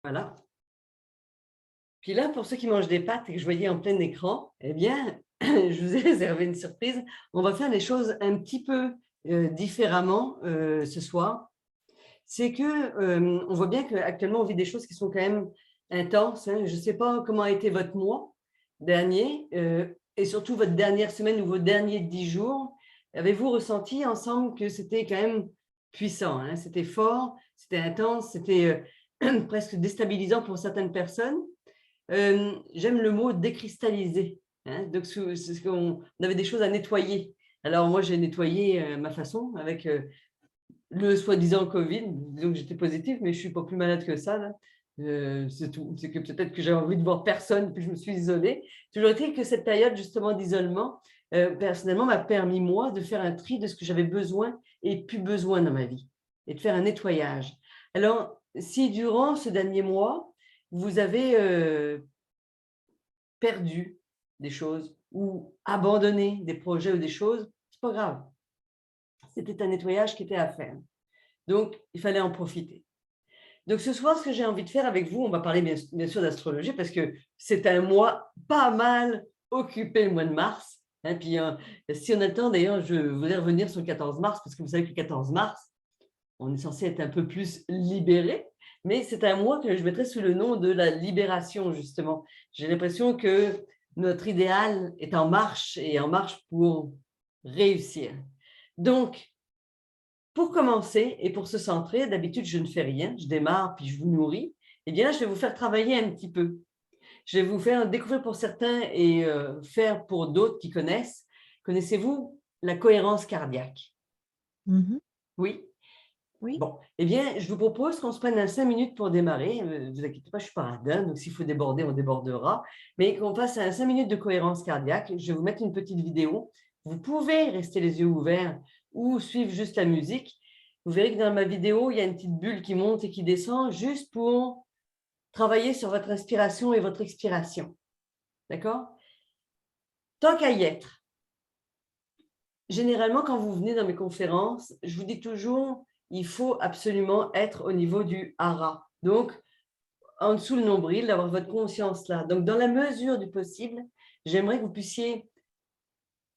Voilà. Puis là, pour ceux qui mangent des pâtes et que je voyais en plein écran, eh bien, je vous ai réservé une surprise. On va faire les choses un petit peu différemment ce soir. C'est que on voit bien qu'actuellement, on vit des choses qui sont quand même intenses, hein. Je ne sais pas comment a été votre mois dernier et surtout votre dernière semaine ou vos derniers 10 jours. Avez-vous ressenti ensemble que c'était quand même puissant, hein? C'était fort, c'était intense, c'était presque déstabilisant pour certaines personnes. J'aime le mot décristalliser, hein. Donc, on avait des choses à nettoyer. Alors, moi, j'ai nettoyé ma façon avec le soi-disant Covid. Disons que j'étais positive, mais je ne suis pas plus malade que ça, là. C'est tout. C'est que peut-être que j'avais envie de voir personne, puis je me suis isolée. Toujours est-il que cette période justement d'isolement, personnellement, m'a permis, moi, de faire un tri de ce que j'avais besoin et plus besoin dans ma vie, et de faire un nettoyage. Alors, si durant ce dernier mois, vous avez perdu des choses ou abandonné des projets ou des choses, c'est pas grave. C'était un nettoyage qui était à faire. Donc, il fallait en profiter. Donc, ce soir, ce que j'ai envie de faire avec vous, on va parler bien sûr d'astrologie parce que c'est un mois pas mal occupé, le mois de mars, hein. Puis, si on a le temps, d'ailleurs, je voudrais revenir sur le 14 mars parce que vous savez que le 14 mars, on est censé être un peu plus libéré, mais c'est un mois que je mettrais sous le nom de la libération, justement. J'ai l'impression que notre idéal est en marche et en marche pour réussir. Donc, pour commencer et pour se centrer, d'habitude, je ne fais rien, je démarre puis je vous nourris. Eh bien, là, je vais vous faire travailler un petit peu. Je vais vous faire découvrir pour certains et faire pour d'autres qui connaissent. Connaissez-vous la cohérence cardiaque? Mmh. Oui? Oui. Bon, eh bien, je vous propose qu'on se prenne 5 minutes pour démarrer. Ne vous inquiétez pas, je ne suis pas radin, donc s'il faut déborder, on débordera. Mais qu'on fasse 5 minutes de cohérence cardiaque. Je vais vous mettre une petite vidéo. Vous pouvez rester les yeux ouverts ou suivre juste la musique. Vous verrez que dans ma vidéo, il y a une petite bulle qui monte et qui descend juste pour travailler sur votre inspiration et votre expiration. D'accord? Tant qu'à y être, généralement, quand vous venez dans mes conférences, je vous dis toujours, il faut absolument être au niveau du hara. Donc, en dessous le nombril, d'avoir votre conscience là. Donc, dans la mesure du possible, j'aimerais que vous puissiez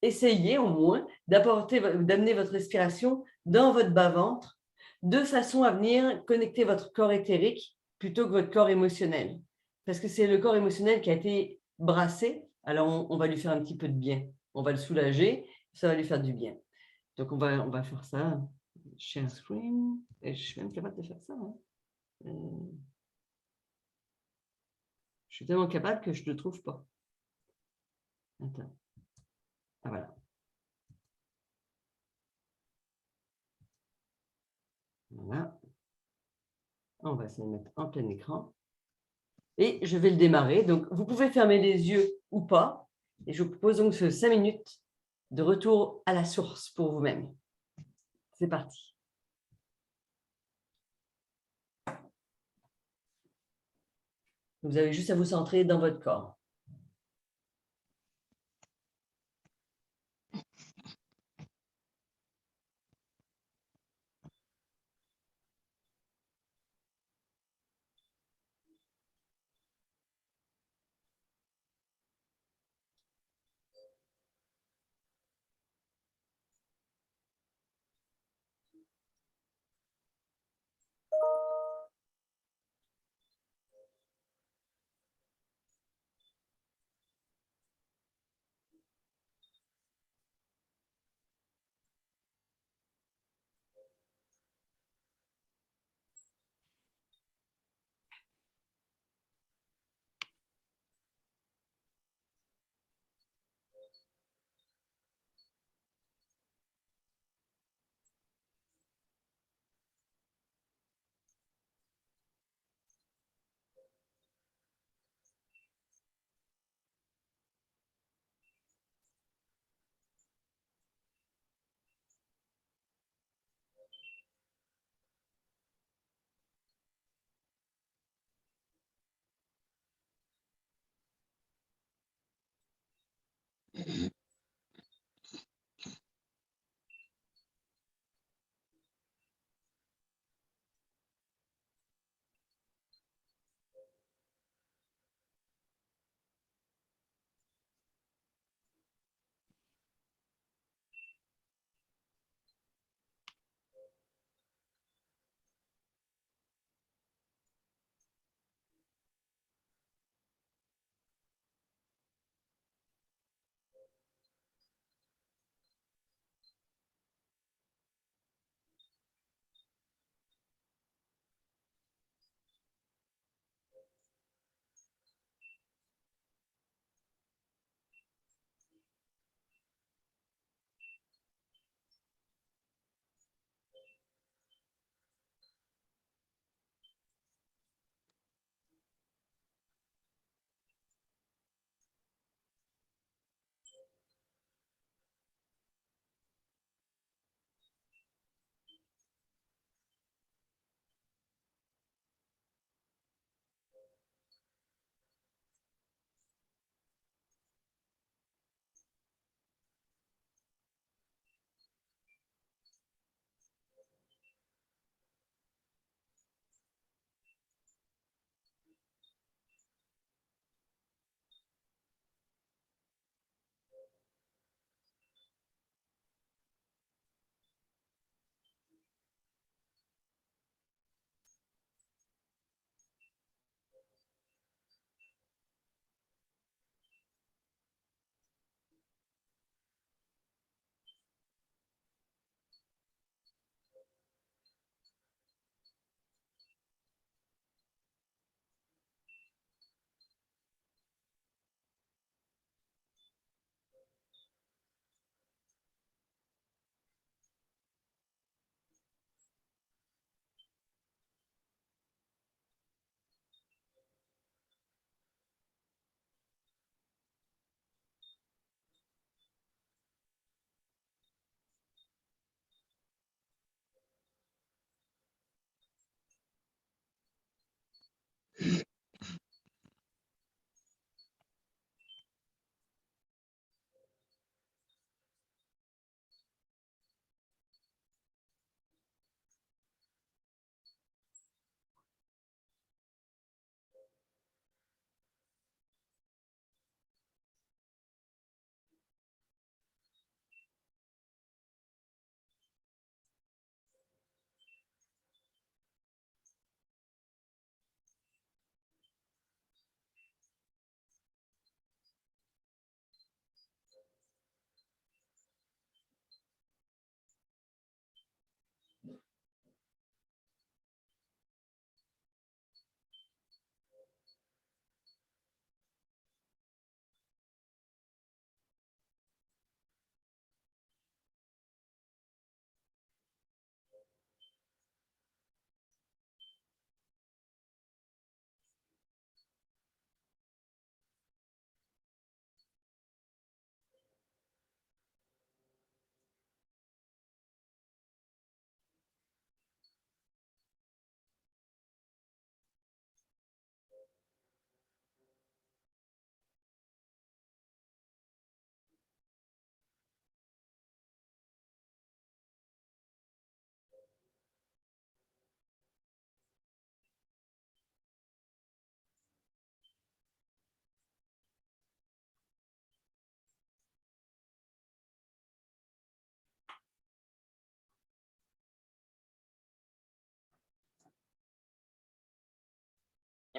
essayer au moins d'amener votre respiration dans votre bas-ventre de façon à venir connecter votre corps éthérique plutôt que votre corps émotionnel. Parce que c'est le corps émotionnel qui a été brassé, alors on va lui faire un petit peu de bien. On va le soulager, ça va lui faire du bien. Donc, on va faire ça. Share screen. Et je suis même capable de faire ça, hein. Je suis tellement capable que je ne le trouve pas. Attends. Ah, voilà. Voilà. On va se le mettre en plein écran. Et je vais le démarrer. Donc, vous pouvez fermer les yeux ou pas. Et je vous propose donc ce 5 minutes de retour à la source pour vous-même. C'est parti. Vous avez juste à vous centrer dans votre corps.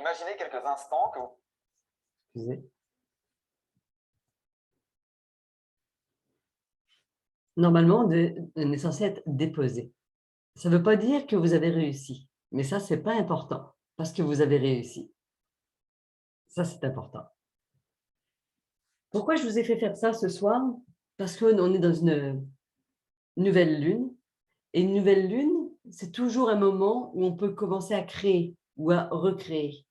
Imaginez quelques instants que vous... Excusez. Normalement, on est censé être déposé. Ça ne veut pas dire que vous avez réussi, mais ça, ce n'est pas important parce que vous avez réussi. Ça, c'est important. Pourquoi je vous ai fait faire ça ce soir? Parce qu'on est dans une nouvelle lune. Et une nouvelle lune, c'est toujours un moment où on peut commencer à créer ou à recréer.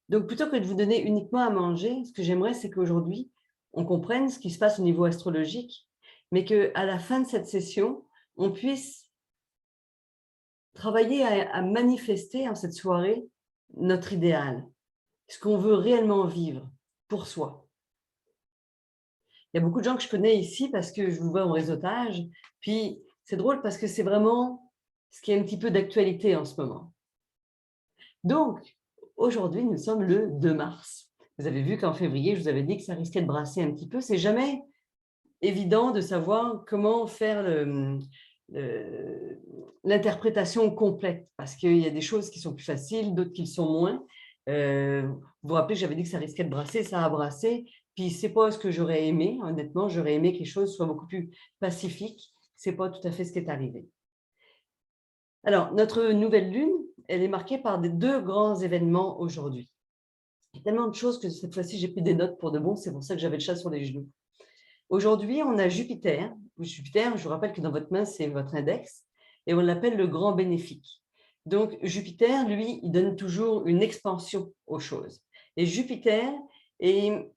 Donc, plutôt que de vous donner uniquement à manger, ce que j'aimerais, c'est qu'aujourd'hui, on comprenne ce qui se passe au niveau astrologique, mais qu'à la fin de cette session, on puisse travailler à manifester en cette soirée notre idéal, ce qu'on veut réellement vivre pour soi. Il y a beaucoup de gens que je connais ici parce que je vous vois en réseautage. Puis, c'est drôle parce que c'est vraiment ce qui est un petit peu d'actualité en ce moment. Donc, aujourd'hui, nous sommes le 2 mars. Vous avez vu qu'en février, je vous avais dit que ça risquait de brasser un petit peu. C'est jamais évident de savoir comment faire l'interprétation complète parce qu'il y a des choses qui sont plus faciles, d'autres qui le sont moins. Vous vous rappelez, j'avais dit que ça risquait de brasser, ça a brassé. Puis, ce n'est pas ce que j'aurais aimé. Honnêtement, j'aurais aimé que les choses soient beaucoup plus pacifiques. Ce n'est pas tout à fait ce qui est arrivé. Alors, notre nouvelle lune, elle est marquée par deux grands événements aujourd'hui. Il y a tellement de choses que cette fois-ci, j'ai pris des notes pour de bon. C'est pour ça que j'avais le chat sur les genoux. Aujourd'hui, on a Jupiter. Jupiter, je vous rappelle que dans votre main, c'est votre index. Et on l'appelle le grand bénéfique. Donc, Jupiter, lui, il donne toujours une expansion aux choses. Et Jupiter est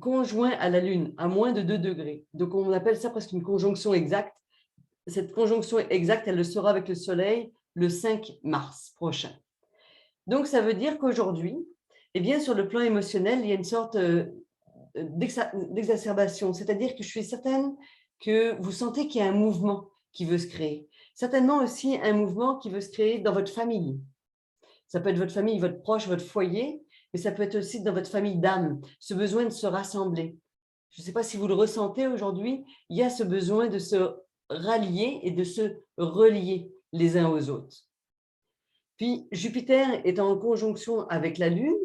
conjoint à la Lune, à moins de 2 degrés. Donc, on appelle ça presque une conjonction exacte. Cette conjonction exacte, elle le sera avec le Soleil le 5 mars prochain. Donc, ça veut dire qu'aujourd'hui, eh bien, sur le plan émotionnel, il y a une sorte d'exacerbation. C'est-à-dire que je suis certaine que vous sentez qu'il y a un mouvement qui veut se créer. Certainement aussi un mouvement qui veut se créer dans votre famille. Ça peut être votre famille, votre proche, votre foyer, mais ça peut être aussi dans votre famille d'âme, ce besoin de se rassembler. Je ne sais pas si vous le ressentez aujourd'hui, il y a ce besoin de se rallier et de se relier les uns aux autres. Puis Jupiter est en conjonction avec la Lune,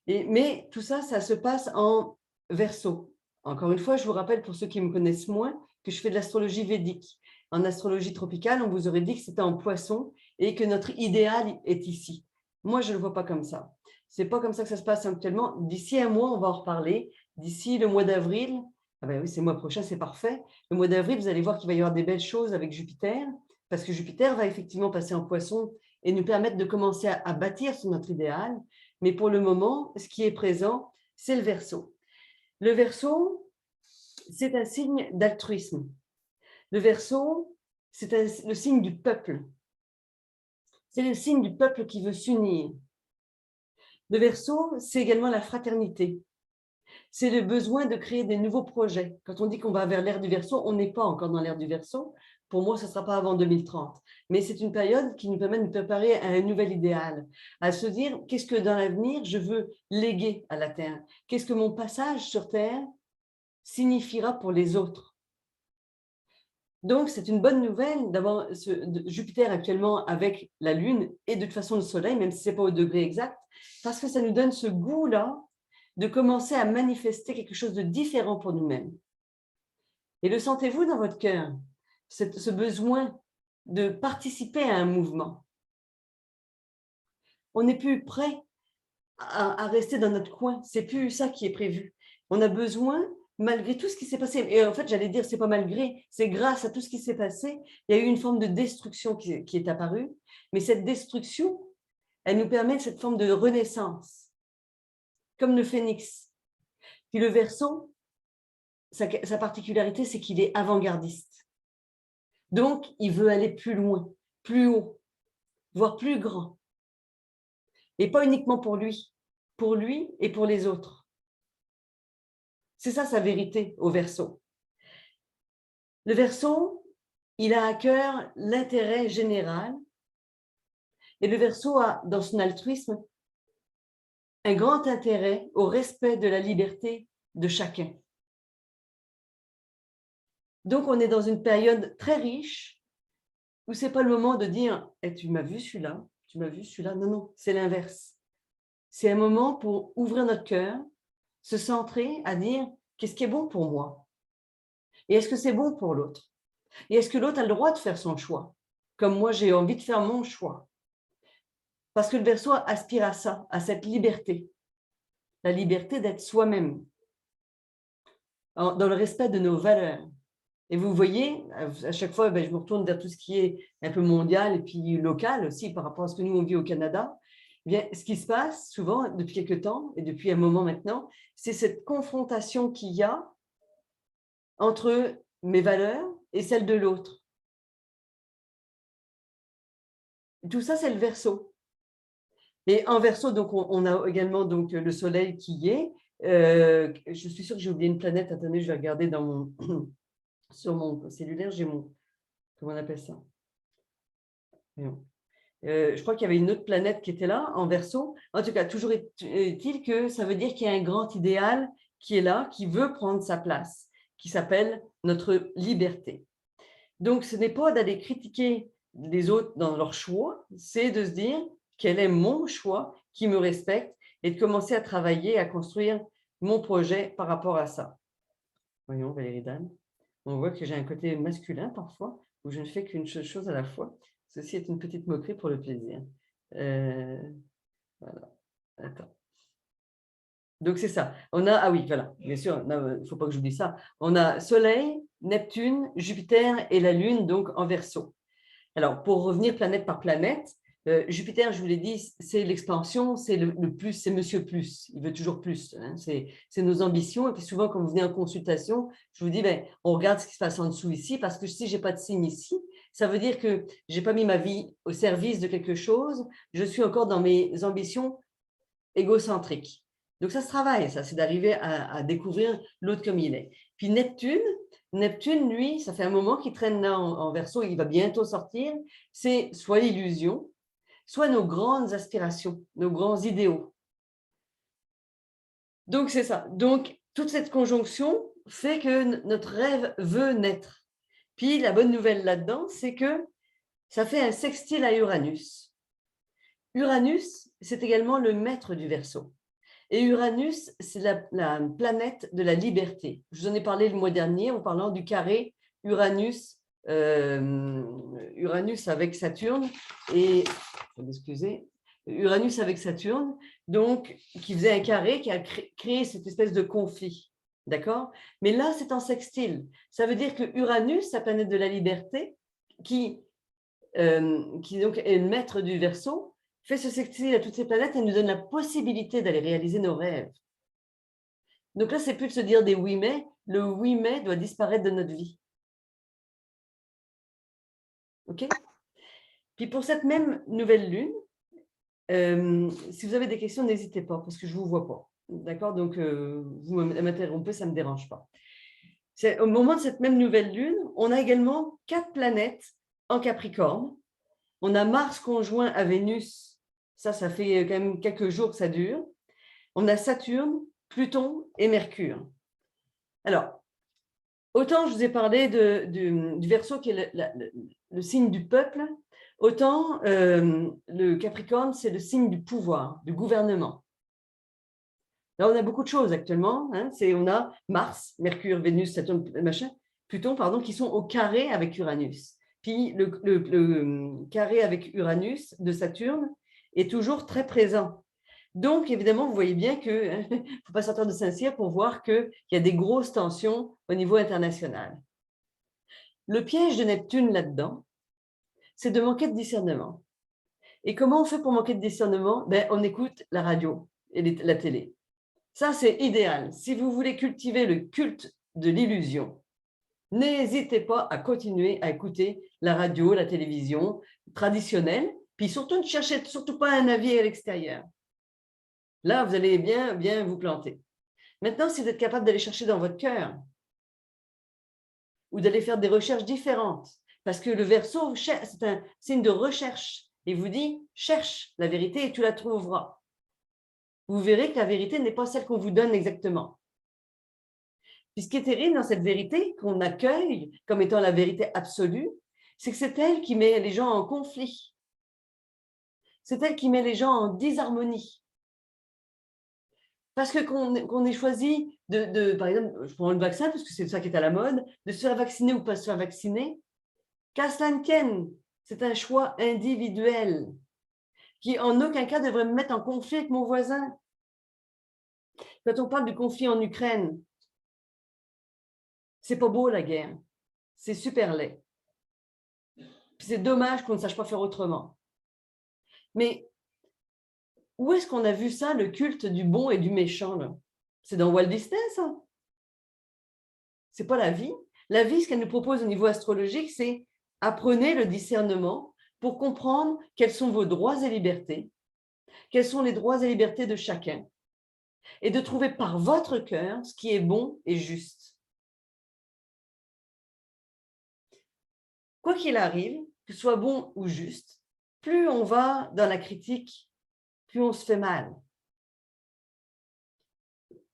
mais tout ça, ça se passe en Verseau. Encore une fois, je vous rappelle pour ceux qui me connaissent moins que je fais de l'astrologie védique. En astrologie tropicale, on vous aurait dit que c'était en Poisson et que notre idéal est ici. Moi, je ne le vois pas comme ça. Ce n'est pas comme ça que ça se passe actuellement. D'ici un mois, on va en reparler. D'ici le mois d'avril, ah ben oui, c'est le mois prochain, c'est parfait. Le mois d'avril, vous allez voir qu'il va y avoir des belles choses avec Jupiter, parce que Jupiter va effectivement passer en Poisson et nous permettre de commencer à bâtir sur notre idéal. Mais pour le moment, ce qui est présent, c'est le Verseau. Le Verseau, c'est un signe d'altruisme. Le Verseau, c'est le signe du peuple. C'est le signe du peuple qui veut s'unir. Le Verseau, c'est également la fraternité. C'est le besoin de créer des nouveaux projets. Quand on dit qu'on va vers l'ère du Verseau, on n'est pas encore dans l'ère du Verseau. Pour moi, ce ne sera pas avant 2030. Mais c'est une période qui nous permet de nous préparer à un nouvel idéal, à se dire qu'est-ce que dans l'avenir je veux léguer à la Terre, qu'est-ce que mon passage sur Terre signifiera pour les autres. Donc, c'est une bonne nouvelle d'avoir Jupiter actuellement avec la Lune et de toute façon le Soleil, même si ce n'est pas au degré exact, parce que ça nous donne ce goût-là de commencer à manifester quelque chose de différent pour nous-mêmes. Et le sentez-vous dans votre cœur, ce besoin de participer à un mouvement? On n'est plus prêt à rester dans notre coin, c'est plus ça qui est prévu. On a besoin, malgré tout ce qui s'est passé, et en fait j'allais dire c'est pas malgré, c'est grâce à tout ce qui s'est passé, il y a eu une forme de destruction qui est apparue, mais cette destruction, elle nous permet cette forme de renaissance, comme le phénix. Puis le Verseau, sa particularité, c'est qu'il est avant-gardiste. Donc, il veut aller plus loin, plus haut, voire plus grand. Et pas uniquement pour lui et pour les autres. C'est ça sa vérité au Verseau. Le Verseau, il a à cœur l'intérêt général et le Verseau a, dans son altruisme, un grand intérêt au respect de la liberté de chacun. Donc, on est dans une période très riche où ce n'est pas le moment de dire tu m'as vu celui-là, tu m'as vu celui-là. Non, non, c'est l'inverse. c'est un moment pour ouvrir notre cœur, se centrer à dire qu'est-ce qui est bon pour moi et est-ce que c'est bon pour l'autre et est-ce que l'autre a le droit de faire son choix comme moi j'ai envie de faire mon choix. Parce que le Verseau aspire à ça, à cette liberté, la liberté d'être soi-même, dans le respect de nos valeurs. Et vous voyez, à chaque fois, je me retourne vers tout ce qui est un peu mondial et puis local aussi par rapport à ce que nous, on vit au Canada. Eh bien, ce qui se passe souvent depuis quelques temps et depuis un moment maintenant, c'est cette confrontation qu'il y a entre mes valeurs et celles de l'autre. Tout ça, c'est le Verseau. Et en Verseau, donc, on a également donc, le soleil qui y est. Je suis sûre que j'ai oublié une planète. Attendez, je vais regarder dans mon, sur mon cellulaire. J'ai mon, comment on appelle ça? Je crois qu'il y avait une autre planète qui était là, en Verseau. En tout cas, toujours est-il que ça veut dire qu'il y a un grand idéal qui est là, qui veut prendre sa place, qui s'appelle notre liberté. Donc, ce n'est pas d'aller critiquer les autres dans leur choix, c'est de se dire quel est mon choix qui me respecte et de commencer à travailler, à construire mon projet par rapport à ça. Voyons, Valérie Dan, on voit que j'ai un côté masculin parfois, où je ne fais qu'une chose à la fois. Ceci est une petite moquerie pour le plaisir. Voilà, attends. Donc, c'est ça. On a, ah oui, voilà, bien sûr, il ne faut pas que j'oublie ça. On a Soleil, Neptune, Jupiter et la Lune, donc en Verseau. Alors, pour revenir planète par planète, Jupiter, je vous l'ai dit, c'est l'expansion, c'est le plus, c'est Monsieur Plus. Il veut toujours plus. Hein, c'est nos ambitions. Et puis souvent, quand vous venez en consultation, je vous dis, on regarde ce qui se passe en dessous ici, parce que si je n'ai pas de signe ici, ça veut dire que je n'ai pas mis ma vie au service de quelque chose. Je suis encore dans mes ambitions égocentriques. Donc, ça se travaille, ça, c'est d'arriver à découvrir l'autre comme il est. Puis Neptune, lui, ça fait un moment qu'il traîne là en Verseau, il va bientôt sortir. C'est soit l'illusion, soit nos grandes aspirations, nos grands idéaux. Donc, c'est ça. Donc, toute cette conjonction fait que notre rêve veut naître. Puis, la bonne nouvelle là-dedans, c'est que ça fait un sextile à Uranus. Uranus, c'est également le maître du Verseau. Et Uranus, c'est la planète de la liberté. Je vous en ai parlé le mois dernier en parlant du carré Uranus, Uranus avec Saturne et, excusez, Uranus avec Saturne, donc qui faisait un carré qui a créé cette espèce de conflit. D'accord? Mais là, c'est en sextile. Ça veut dire que Uranus, la planète de la liberté, qui donc est le maître du Verseau, fait ce sextile à toutes ces planètes et nous donne la possibilité d'aller réaliser nos rêves. Donc là, c'est plus de se dire des oui mais, le oui mais doit disparaître de notre vie. OK? Puis pour cette même nouvelle lune, si vous avez des questions, n'hésitez pas, parce que je ne vous vois pas. D'accord? Donc, vous m'interrompez, ça ne me dérange pas. Au moment de cette même nouvelle lune, on a également 4 planètes en Capricorne. On a Mars conjoint à Vénus. Ça fait quand même quelques jours que ça dure. On a Saturne, Pluton et Mercure. Alors, autant je vous ai parlé du Verseau qui est le signe du peuple, autant le Capricorne, c'est le signe du pouvoir, du gouvernement. Là, on a beaucoup de choses actuellement. Hein. On a Mars, Mercure, Vénus, Saturne, Pluton, pardon, qui sont au carré avec Uranus. Puis le carré avec Uranus de Saturne est toujours très présent. Donc, évidemment, vous voyez bien qu'il ne faut pas sortir de Saint-Cyr pour voir qu'il y a des grosses tensions au niveau international. Le piège de Neptune là-dedans, c'est de manquer de discernement. Et comment on fait pour manquer de discernement? On écoute la radio et la télé. Ça, c'est idéal. Si vous voulez cultiver le culte de l'illusion, n'hésitez pas à continuer à écouter la radio, la télévision traditionnelle, puis surtout ne cherchez surtout pas un avis à l'extérieur. Là, vous allez bien vous planter. Maintenant, si vous êtes capable d'aller chercher dans votre cœur ou d'aller faire des recherches différentes, parce que le Verseau, c'est un signe de recherche. Il vous dit, cherche la vérité et tu la trouveras. Vous verrez que la vérité n'est pas celle qu'on vous donne exactement. Puis ce qui est terrible dans cette vérité qu'on accueille comme étant la vérité absolue, c'est que c'est elle qui met les gens en conflit. C'est elle qui met les gens en disharmonie. Parce que qu'on ait choisi par exemple, je prends le vaccin parce que c'est ça qui est à la mode, de se faire vacciner ou pas se faire vacciner, qu'à cela ne tienne, c'est un choix individuel qui en aucun cas devrait me mettre en conflit avec mon voisin. Quand on parle du conflit en Ukraine, c'est pas beau la guerre, c'est super laid. C'est dommage qu'on ne sache pas faire autrement. Mais où est-ce qu'on a vu ça, le culte du bon et du méchant là? C'est dans Walt Disney, ça? C'est pas la vie. La vie, ce qu'elle nous propose au niveau astrologique, c'est apprenez le discernement pour comprendre quels sont vos droits et libertés, quels sont les droits et libertés de chacun, et de trouver par votre cœur ce qui est bon et juste. Quoi qu'il arrive, que ce soit bon ou juste, plus on va dans la critique, plus on se fait mal.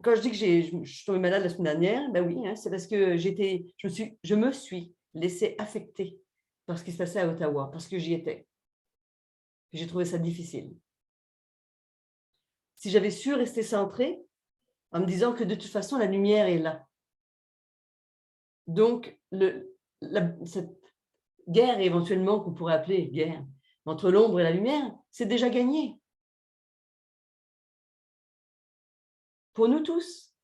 Quand je dis que je suis tombée malade la semaine dernière, ben oui, hein, c'est parce que je me suis laissée affecter par ce qui se passait à Ottawa, parce que j'y étais. J'ai trouvé ça difficile. Si j'avais su rester centrée, en me disant que de toute façon, la lumière est là. Donc, cette guerre éventuellement qu'on pourrait appeler guerre entre l'ombre et la lumière, c'est déjà gagné. Pour nous tous.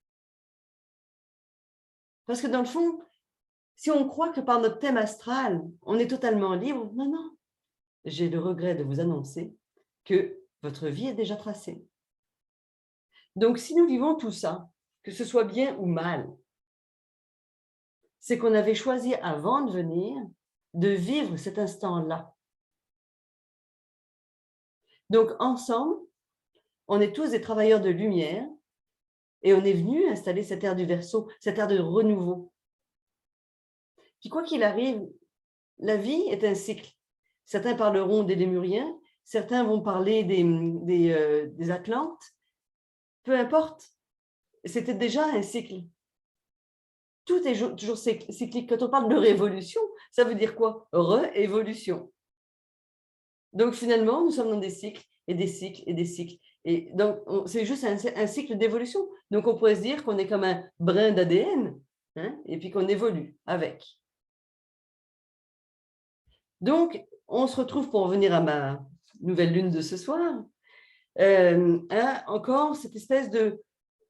Parce que dans le fond, si on croit que par notre thème astral, on est totalement libre, non, non. J'ai le regret de vous annoncer que votre vie est déjà tracée. Donc, si nous vivons tout ça, que ce soit bien ou mal, c'est qu'on avait choisi avant de venir de vivre cet instant-là. Donc, ensemble, on est tous des travailleurs de lumière et on est venu installer cette ère du Verseau, cette ère de renouveau. Puis, quoi qu'il arrive, la vie est un cycle. Certains parleront des Lémuriens, certains vont parler des Atlantes. Peu importe, c'était déjà un cycle. Tout est toujours cyclique. Quand on parle de révolution, ça veut dire quoi? Révolution. Donc finalement, nous sommes dans des cycles et des cycles et des cycles. Et donc, c'est juste un cycle d'évolution. Donc on pourrait se dire qu'on est comme un brin d'ADN, hein, et puis qu'on évolue avec. Donc, on se retrouve pour en venir à ma nouvelle lune de ce soir. Encore cette espèce de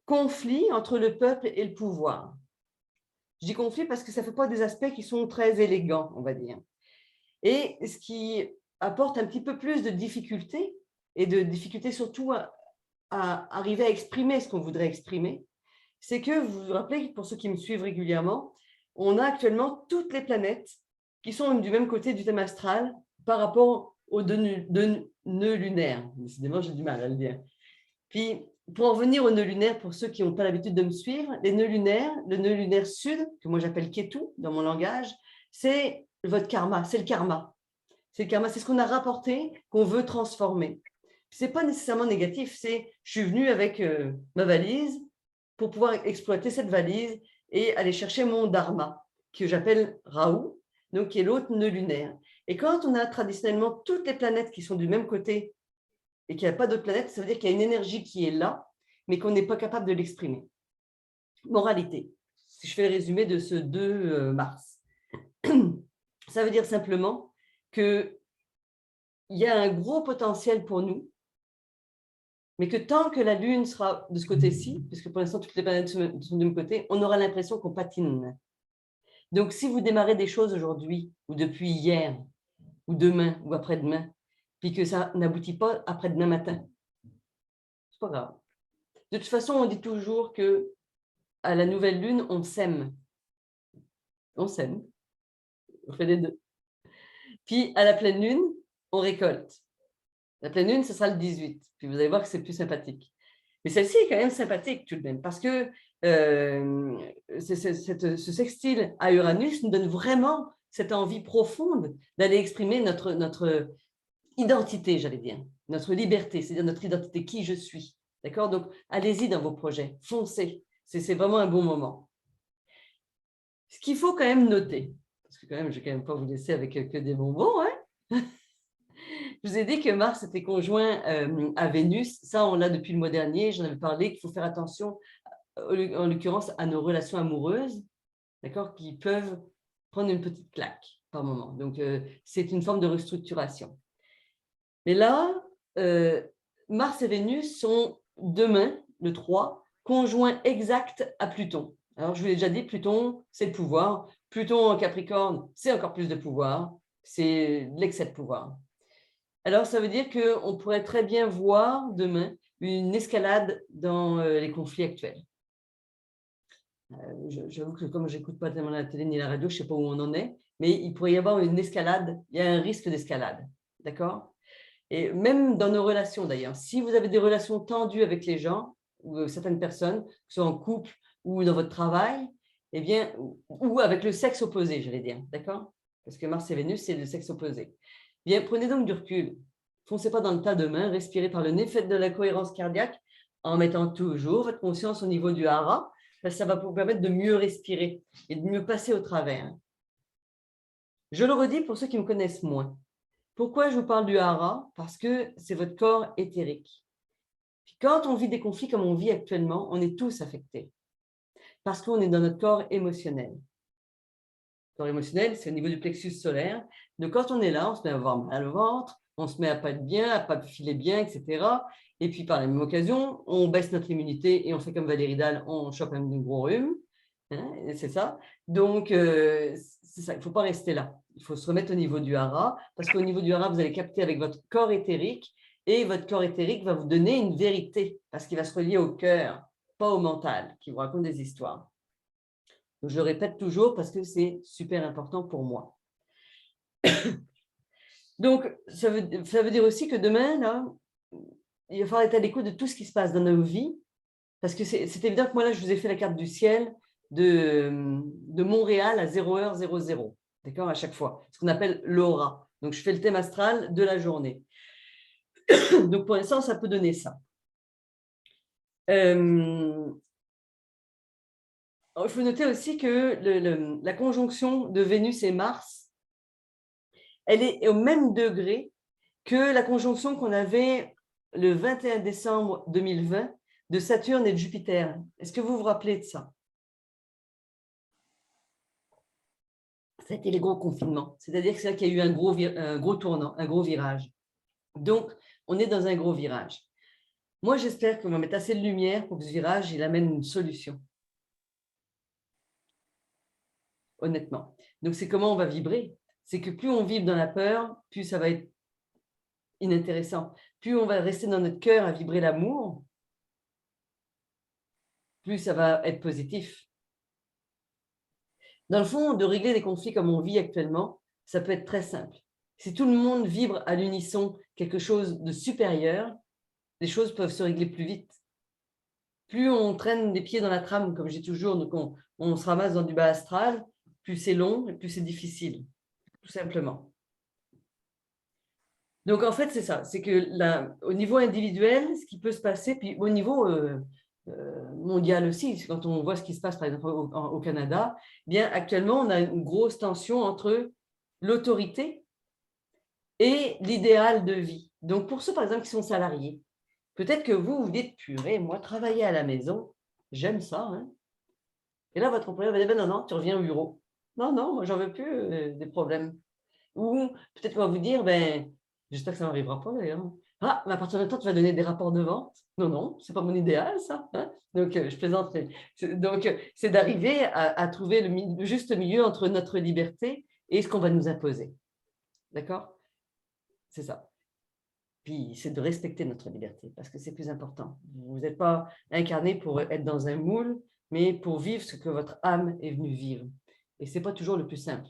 conflit entre le peuple et le pouvoir. Je dis conflit parce que ça ne fait pas des aspects qui sont très élégants, on va dire. Et ce qui apporte un petit peu plus de difficultés, et de difficultés surtout à arriver à exprimer ce qu'on voudrait exprimer, c'est que vous vous rappelez, pour ceux qui me suivent régulièrement, on a actuellement toutes les planètes qui sont du même côté du thème astral par rapport aux deux nœuds lunaires. Décidément, j'ai du mal à le dire. Puis, pour en venir aux nœuds lunaires, pour ceux qui n'ont pas l'habitude de me suivre, les nœuds lunaires, le nœud lunaire sud, que moi j'appelle Ketu dans mon langage, c'est votre karma, c'est le karma. C'est le karma, c'est ce qu'on a rapporté, qu'on veut transformer. Ce n'est pas nécessairement négatif, c'est je suis venue avec ma valise pour pouvoir exploiter cette valise et aller chercher mon dharma, que j'appelle Rahu, donc qui est l'autre nœud lunaire. Et quand on a traditionnellement toutes les planètes qui sont du même côté et qu'il n'y a pas d'autres planètes, ça veut dire qu'il y a une énergie qui est là, mais qu'on n'est pas capable de l'exprimer. Moralité, si je fais le résumé de ce 2 mars, ça veut dire simplement qu'il y a un gros potentiel pour nous, mais que tant que la Lune sera de ce côté-ci, puisque pour l'instant toutes les planètes sont de mon côté, on aura l'impression qu'on patine. Donc si vous démarrez des choses aujourd'hui, ou depuis hier, ou demain, ou après-demain, puis que ça n'aboutit pas après-demain matin, c'est pas grave. De toute façon, on dit toujours que à la nouvelle lune, on sème. On sème. On fait les deux. Puis à la pleine lune, on récolte. La pleine lune, ce sera le 18. Puis vous allez voir que c'est plus sympathique. Mais celle-ci est quand même sympathique tout de même, parce que ce sextile à Uranus nous donne vraiment cette envie profonde d'aller exprimer notre identité, j'allais dire, notre liberté, c'est-à-dire notre identité, qui je suis. D'accord? Donc, allez-y dans vos projets, foncez. C'est vraiment un bon moment. Ce qu'il faut quand même noter, parce que quand même, je ne vais quand même pas vous laisser avec que des bonbons, hein? Je vous ai dit que Mars était conjoint à Vénus. Ça, on l'a depuis le mois dernier. J'en avais parlé qu'il faut faire attention, en l'occurrence, à nos relations amoureuses, d'accord, qui peuvent prendre une petite claque par moment. Donc, c'est une forme de restructuration. Mais là, Mars et Vénus sont demain, le 3, conjoints exacts à Pluton. Alors, je vous l'ai déjà dit, Pluton, c'est le pouvoir. Pluton en Capricorne, c'est encore plus de pouvoir. C'est l'excès de pouvoir. Alors, ça veut dire qu'on pourrait très bien voir demain une escalade dans les conflits actuels. J'avoue que comme je n'écoute pas tellement la télé ni la radio, je ne sais pas où on en est, mais il pourrait y avoir une escalade, il y a un risque d'escalade. D'accord? Et même dans nos relations d'ailleurs, si vous avez des relations tendues avec les gens, ou certaines personnes, que ce soit en couple ou dans votre travail, eh bien, ou avec le sexe opposé, j'allais dire, d'accord? Parce que Mars et Vénus, c'est le sexe opposé. Bien, prenez donc du recul. Foncez pas dans le tas de main, respirez par le nez, faites de la cohérence cardiaque en mettant toujours votre conscience au niveau du hara, parce que ça va vous permettre de mieux respirer et de mieux passer au travers. Je le redis pour ceux qui me connaissent moins. Pourquoi je vous parle du hara? Parce que c'est votre corps éthérique. Puis quand on vit des conflits comme on vit actuellement, on est tous affectés. Parce qu'on est dans notre corps émotionnel. Le corps émotionnel, c'est au niveau du plexus solaire. Donc quand on est là, on se met à avoir mal au ventre, on se met à pas être bien, à pas filer bien, etc. Et puis par la même occasion, on baisse notre immunité et on fait comme Valérie Dalle, on chope un gros rhume. Hein, c'est ça. Donc, c'est ça, il ne faut pas rester là. Il faut se remettre au niveau du hara, parce qu'au niveau du hara, vous allez capter avec votre corps éthérique, et votre corps éthérique va vous donner une vérité, parce qu'il va se relier au cœur, pas au mental, qui vous raconte des histoires. Donc, je le répète toujours parce que c'est super important pour moi. Donc, ça veut dire aussi que demain, là, il va falloir être à l'écoute de tout ce qui se passe dans nos vies, parce que c'est évident que moi, là, je vous ai fait la carte du ciel de Montréal à 0h00, d'accord, à chaque fois, ce qu'on appelle l'aura. Donc, je fais le thème astral de la journée. Donc, pour l'instant, ça peut donner ça. Il faut noter aussi que la conjonction de Vénus et Mars, elle est au même degré que la conjonction qu'on avait le 21 décembre 2020 de Saturne et de Jupiter. Est-ce que vous vous rappelez de ça? Ça a été les gros confinements. C'est-à-dire que c'est là qu'il y a eu un gros tournant, un gros virage. Donc, on est dans un gros virage. Moi, j'espère qu'on va mettre assez de lumière pour que ce virage, il amène une solution. Honnêtement. Donc, c'est comment on va vibrer. C'est que plus on vibre dans la peur, plus ça va être inintéressant. Plus on va rester dans notre cœur à vibrer l'amour, plus ça va être positif. Dans le fond, de régler des conflits comme on vit actuellement, ça peut être très simple. Si tout le monde vibre à l'unisson quelque chose de supérieur, les choses peuvent se régler plus vite. Plus on traîne des pieds dans la trame, comme j'ai toujours, donc on se ramasse dans du bas astral, plus c'est long et plus c'est difficile, tout simplement. Donc, en fait, c'est ça. C'est que là, au niveau individuel, ce qui peut se passer, puis au niveau mondial aussi, quand on voit ce qui se passe, par exemple, au Canada, eh bien, actuellement, on a une grosse tension entre l'autorité et l'idéal de vie. Donc, pour ceux, par exemple, qui sont salariés, peut-être que vous vous dites, purée, moi, travailler à la maison, j'aime ça. Hein. Et là, votre employeur va dire, ben non, non, tu reviens au bureau. Non, non, moi, j'en veux plus des problèmes. Ou peut-être qu'on va vous dire, ben, j'espère que ça n'arrivera pas d'ailleurs. Ah, mais à partir de temps, tu vas donner des rapports de vente. Non, non, ce n'est pas mon idéal, ça. Hein. Donc, je plaisanterai. Donc, c'est d'arriver à trouver le juste milieu entre notre liberté et ce qu'on va nous imposer. D'accord? C'est ça. Puis, c'est de respecter notre liberté parce que c'est plus important. Vous n'êtes pas incarné pour être dans un moule, mais pour vivre ce que votre âme est venue vivre. Et ce n'est pas toujours le plus simple.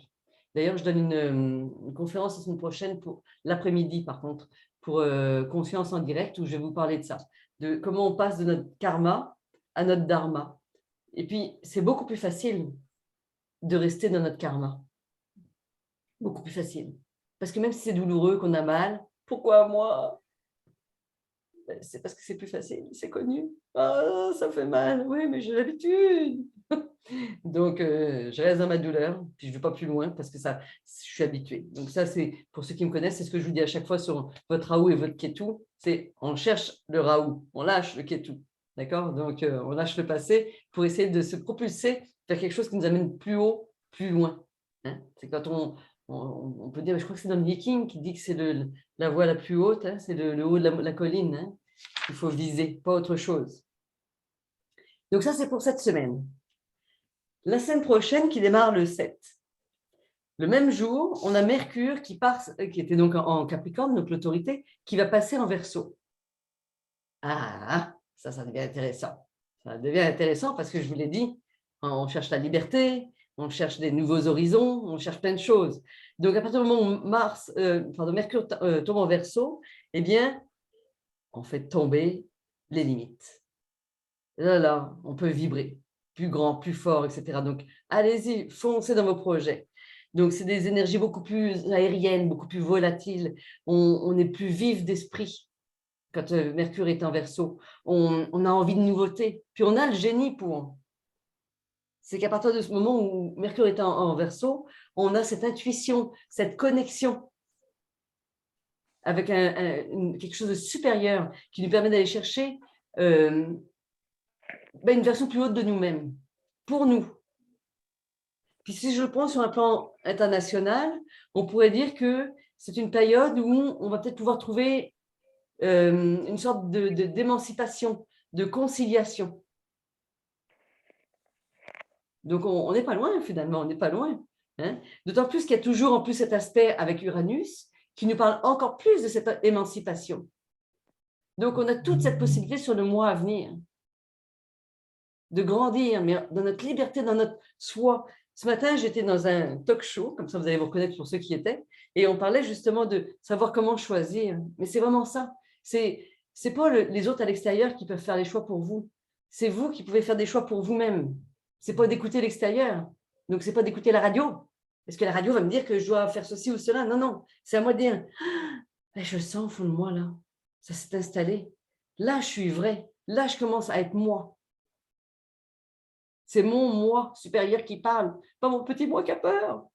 D'ailleurs, je donne une conférence la semaine prochaine, pour l'après-midi par contre, pour Conscience en direct, où je vais vous parler de ça, de comment on passe de notre karma à notre dharma. Et puis, c'est beaucoup plus facile de rester dans notre karma. Beaucoup plus facile. Parce que même si c'est douloureux, qu'on a mal, pourquoi moi? C'est parce que c'est plus facile, c'est connu. Ah, ça fait mal. Oui, mais j'ai l'habitude. Donc, je reste dans ma douleur, puis je ne vais pas plus loin parce que ça, je suis habituée. Donc ça, c'est pour ceux qui me connaissent, c'est ce que je vous dis à chaque fois sur votre Raoult et votre Ketu, c'est on cherche le Raoult, on lâche le Ketu. D'accord? Donc, on lâche le passé pour essayer de se propulser vers quelque chose qui nous amène plus haut, plus loin. Hein? C'est quand on peut dire, je crois que c'est dans le Viking qui dit que c'est la voie la plus haute, hein, c'est le haut de la colline. Hein? Il faut viser, pas autre chose. Donc ça, c'est pour cette semaine. La semaine prochaine qui démarre le 7. Le même jour, on a Mercure qui était donc en Capricorne, donc l'autorité, qui va passer en Verseau. Ah, ça devient intéressant. Ça devient intéressant parce que je vous l'ai dit, on cherche la liberté, on cherche des nouveaux horizons, on cherche plein de choses. Donc à partir du moment où Mercure tombe en Verseau, eh bien, on fait tomber les limites. Là, on peut vibrer plus grand, plus fort, etc. Donc, allez-y, foncez dans vos projets. Donc, c'est des énergies beaucoup plus aériennes, beaucoup plus volatiles. On est plus vif d'esprit quand Mercure est en Verseau. On a envie de nouveautés. Puis, on a le génie pour. C'est qu'à partir de ce moment où Mercure est en Verseau, on a cette intuition, cette connexion avec quelque chose de supérieur qui nous permet d'aller chercher une version plus haute de nous-mêmes, pour nous. Puis si je le prends sur un plan international, on pourrait dire que c'est une période où on va peut-être pouvoir trouver une sorte d'émancipation, de conciliation. Donc on n'est pas loin finalement, on n'est pas loin. Hein? D'autant plus qu'il y a toujours en plus cet aspect avec Uranus qui nous parle encore plus de cette émancipation. Donc on a toute cette possibilité sur le mois à venir de grandir, mais dans notre liberté, dans notre soi. Ce matin, j'étais dans un talk show, comme ça vous allez vous reconnaître pour ceux qui étaient, et on parlait justement de savoir comment choisir. Mais c'est vraiment ça. C'est pas les autres à l'extérieur qui peuvent faire les choix pour vous. C'est vous qui pouvez faire des choix pour vous-même. C'est pas d'écouter l'extérieur. Donc, c'est pas d'écouter la radio. Parce que la radio va me dire que je dois faire ceci ou cela. Non, non. C'est à moi de dire, ah, je sens au fond de moi, là. Ça s'est installé. Là, je suis vrai. Là, je commence à être moi. C'est mon moi supérieur qui parle, pas mon petit moi qui a peur,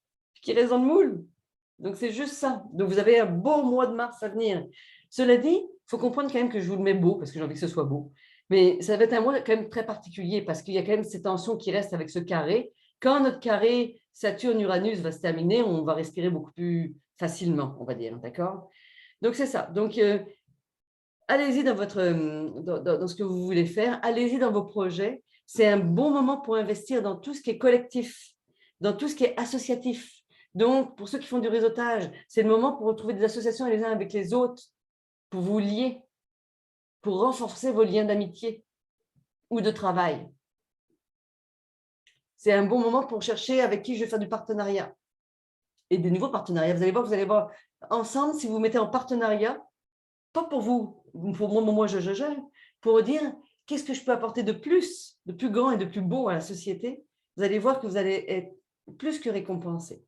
qui reste dans le moule. Donc, c'est juste ça. Donc, vous avez un beau mois de mars à venir. Cela dit, il faut comprendre quand même que je vous le mets beau, parce que j'ai envie que ce soit beau. Mais ça va être un mois quand même très particulier, parce qu'il y a quand même cette tension qui reste avec ce carré. Quand notre carré Saturne-Uranus va se terminer, on va respirer beaucoup plus facilement, on va dire. D'accord? Donc, c'est ça. Donc, allez-y dans ce que vous voulez faire. Allez-y dans vos projets. C'est un bon moment pour investir dans tout ce qui est collectif, dans tout ce qui est associatif. Donc, pour ceux qui font du réseautage, c'est le moment pour retrouver des associations les uns avec les autres, pour vous lier, pour renforcer vos liens d'amitié ou de travail. C'est un bon moment pour chercher avec qui je vais faire du partenariat et des nouveaux partenariats. Vous allez voir ensemble, si vous vous mettez en partenariat, pas pour vous, pour moi, pour dire qu'est-ce que je peux apporter de plus grand et de plus beau à la société. Vous allez voir que vous allez être plus que récompensé.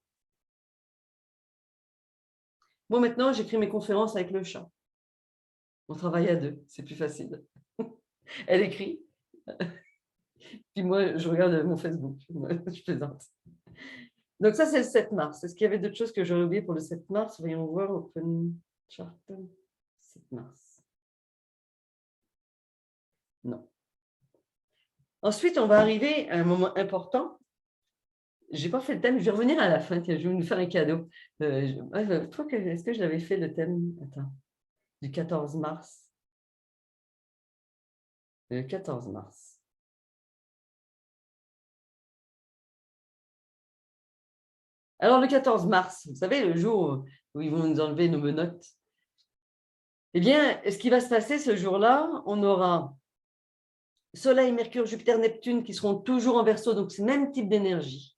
Moi, maintenant, j'écris mes conférences avec le chat. On travaille à deux, c'est plus facile. Elle écrit, puis moi, je regarde mon Facebook. Je plaisante. Donc ça, c'est le 7 mars. Est-ce qu'il y avait d'autres choses que j'aurais oubliées pour le 7 mars? Voyons voir, Open Chart, 7 mars. Non. Ensuite, on va arriver à un moment important. Je n'ai pas fait le thème, je vais revenir à la fin, je vais nous faire un cadeau. Est-ce que je l'avais fait le thème du 14 mars? Le 14 mars. Alors, le 14 mars, vous savez, le jour où ils vont nous enlever nos menottes. Eh bien, ce qui va se passer ce jour-là, on aura Soleil, Mercure, Jupiter, Neptune qui seront toujours en Verseau, donc c'est le même type d'énergie.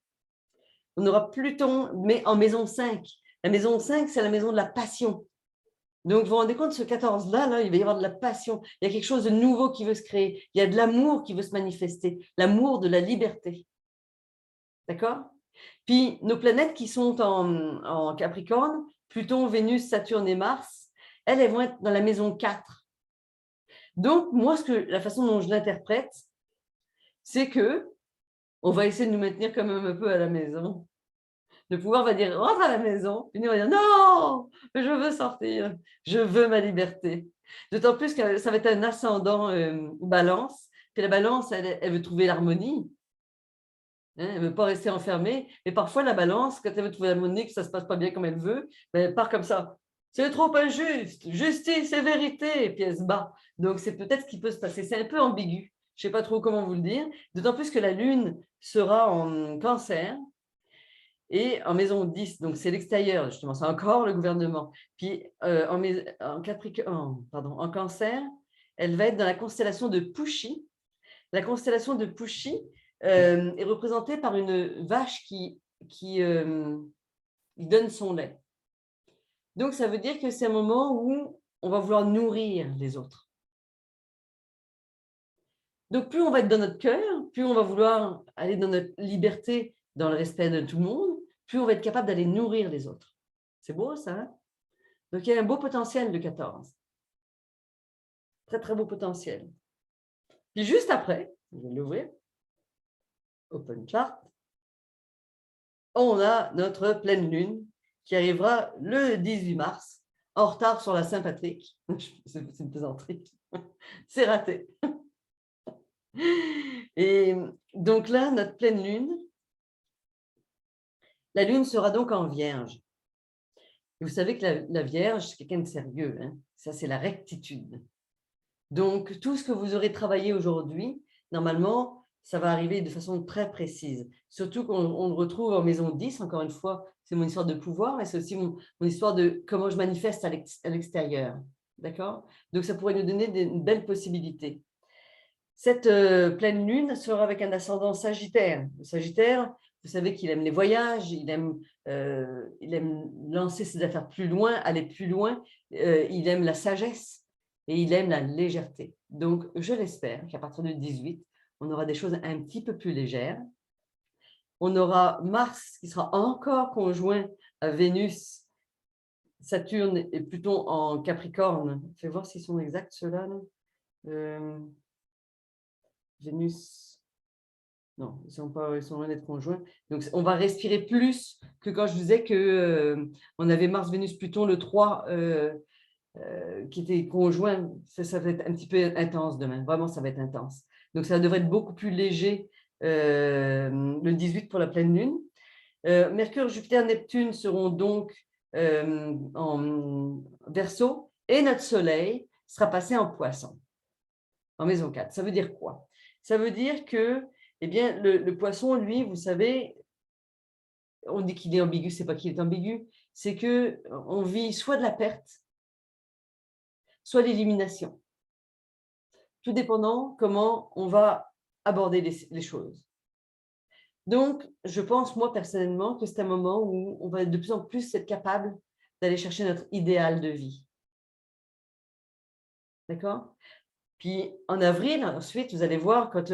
On aura Pluton, mais en maison 5. La maison 5, c'est la maison de la passion. Donc, vous vous rendez compte, ce 14-là, là, il va y avoir de la passion. Il y a quelque chose de nouveau qui veut se créer. Il y a de l'amour qui veut se manifester. L'amour de la liberté. D'accord? Puis, nos planètes qui sont en Capricorne, Pluton, Vénus, Saturne et Mars, elles vont être dans la maison 4. Donc, moi, la façon dont je l'interprète, c'est que on va essayer de nous maintenir quand même un peu à la maison. Le pouvoir va dire rentre à la maison, puis nous on va dire non, je veux sortir, je veux ma liberté. D'autant plus que ça va être un ascendant balance, puis la balance, elle veut trouver l'harmonie. Hein, elle ne veut pas rester enfermée. Mais parfois, la balance, quand elle veut trouver l'harmonie, que ça ne se passe pas bien comme elle veut, ben, elle part comme ça. C'est trop injuste, justice et vérité, et puis elle se bat. Donc, c'est peut-être ce qui peut se passer. C'est un peu ambigu. Je ne sais pas trop comment vous le dire. D'autant plus que la Lune sera en Cancer et en maison 10. Donc, c'est l'extérieur, justement. C'est encore le gouvernement. Puis, en Cancer, elle va être dans la constellation de Pushi. La constellation de Pushi est représentée par une vache qui donne son lait. Donc, ça veut dire que c'est un moment où on va vouloir nourrir les autres. Donc, plus on va être dans notre cœur, plus on va vouloir aller dans notre liberté, dans le respect de tout le monde, plus on va être capable d'aller nourrir les autres. C'est beau, ça, hein? Donc, il y a un beau potentiel de 14. Très, très beau potentiel. Puis juste après, je vais l'ouvrir, Open Chart, on a notre pleine lune qui arrivera le 18 mars, en retard sur la Saint-Patrick. C'est une plaisanterie. C'est raté. Et donc là, notre pleine lune, la lune sera donc en Vierge. Et vous savez que la Vierge, c'est quelqu'un de sérieux. Hein? Ça, c'est la rectitude. Donc, tout ce que vous aurez travaillé aujourd'hui, normalement, ça va arriver de façon très précise. Surtout qu'on le retrouve en maison 10, encore une fois, c'est mon histoire de pouvoir, mais c'est aussi mon histoire de comment je manifeste à l'extérieur. D'accord? Donc, ça pourrait nous donner une belle possibilité. Cette pleine lune sera avec un ascendant Sagittaire. Le Sagittaire, vous savez qu'il aime les voyages, il aime lancer ses affaires plus loin, aller plus loin, il aime la sagesse et il aime la légèreté. Donc, je l'espère qu'à partir du 18, on aura des choses un petit peu plus légères. On aura Mars qui sera encore conjoint à Vénus, Saturne et Pluton en Capricorne. Fais voir s'ils sont exacts ceux-là. Vénus, non, ils sont loin d'être conjoints. Donc, on va respirer plus que quand je disais qu'on avait Mars, Vénus, Pluton le 3 qui était conjoint. Ça va être un petit peu intense demain. Vraiment, ça va être intense. Donc, ça devrait être beaucoup plus léger le 18 pour la pleine lune. Mercure, Jupiter, Neptune seront donc en Verseau et notre Soleil sera passé en Poisson, en maison 4. Ça veut dire quoi? Ça veut dire que eh bien, le Poisson, lui, vous savez, on dit qu'il est ambigu, c'est pas qu'il est ambigu, c'est qu'on vit soit de la perte, soit l'élimination. Tout dépendant comment on va aborder les choses. Donc, je pense, moi, personnellement, que c'est un moment où on va de plus en plus être capable d'aller chercher notre idéal de vie. D'accord? Puis, en avril, ensuite, vous allez voir, quand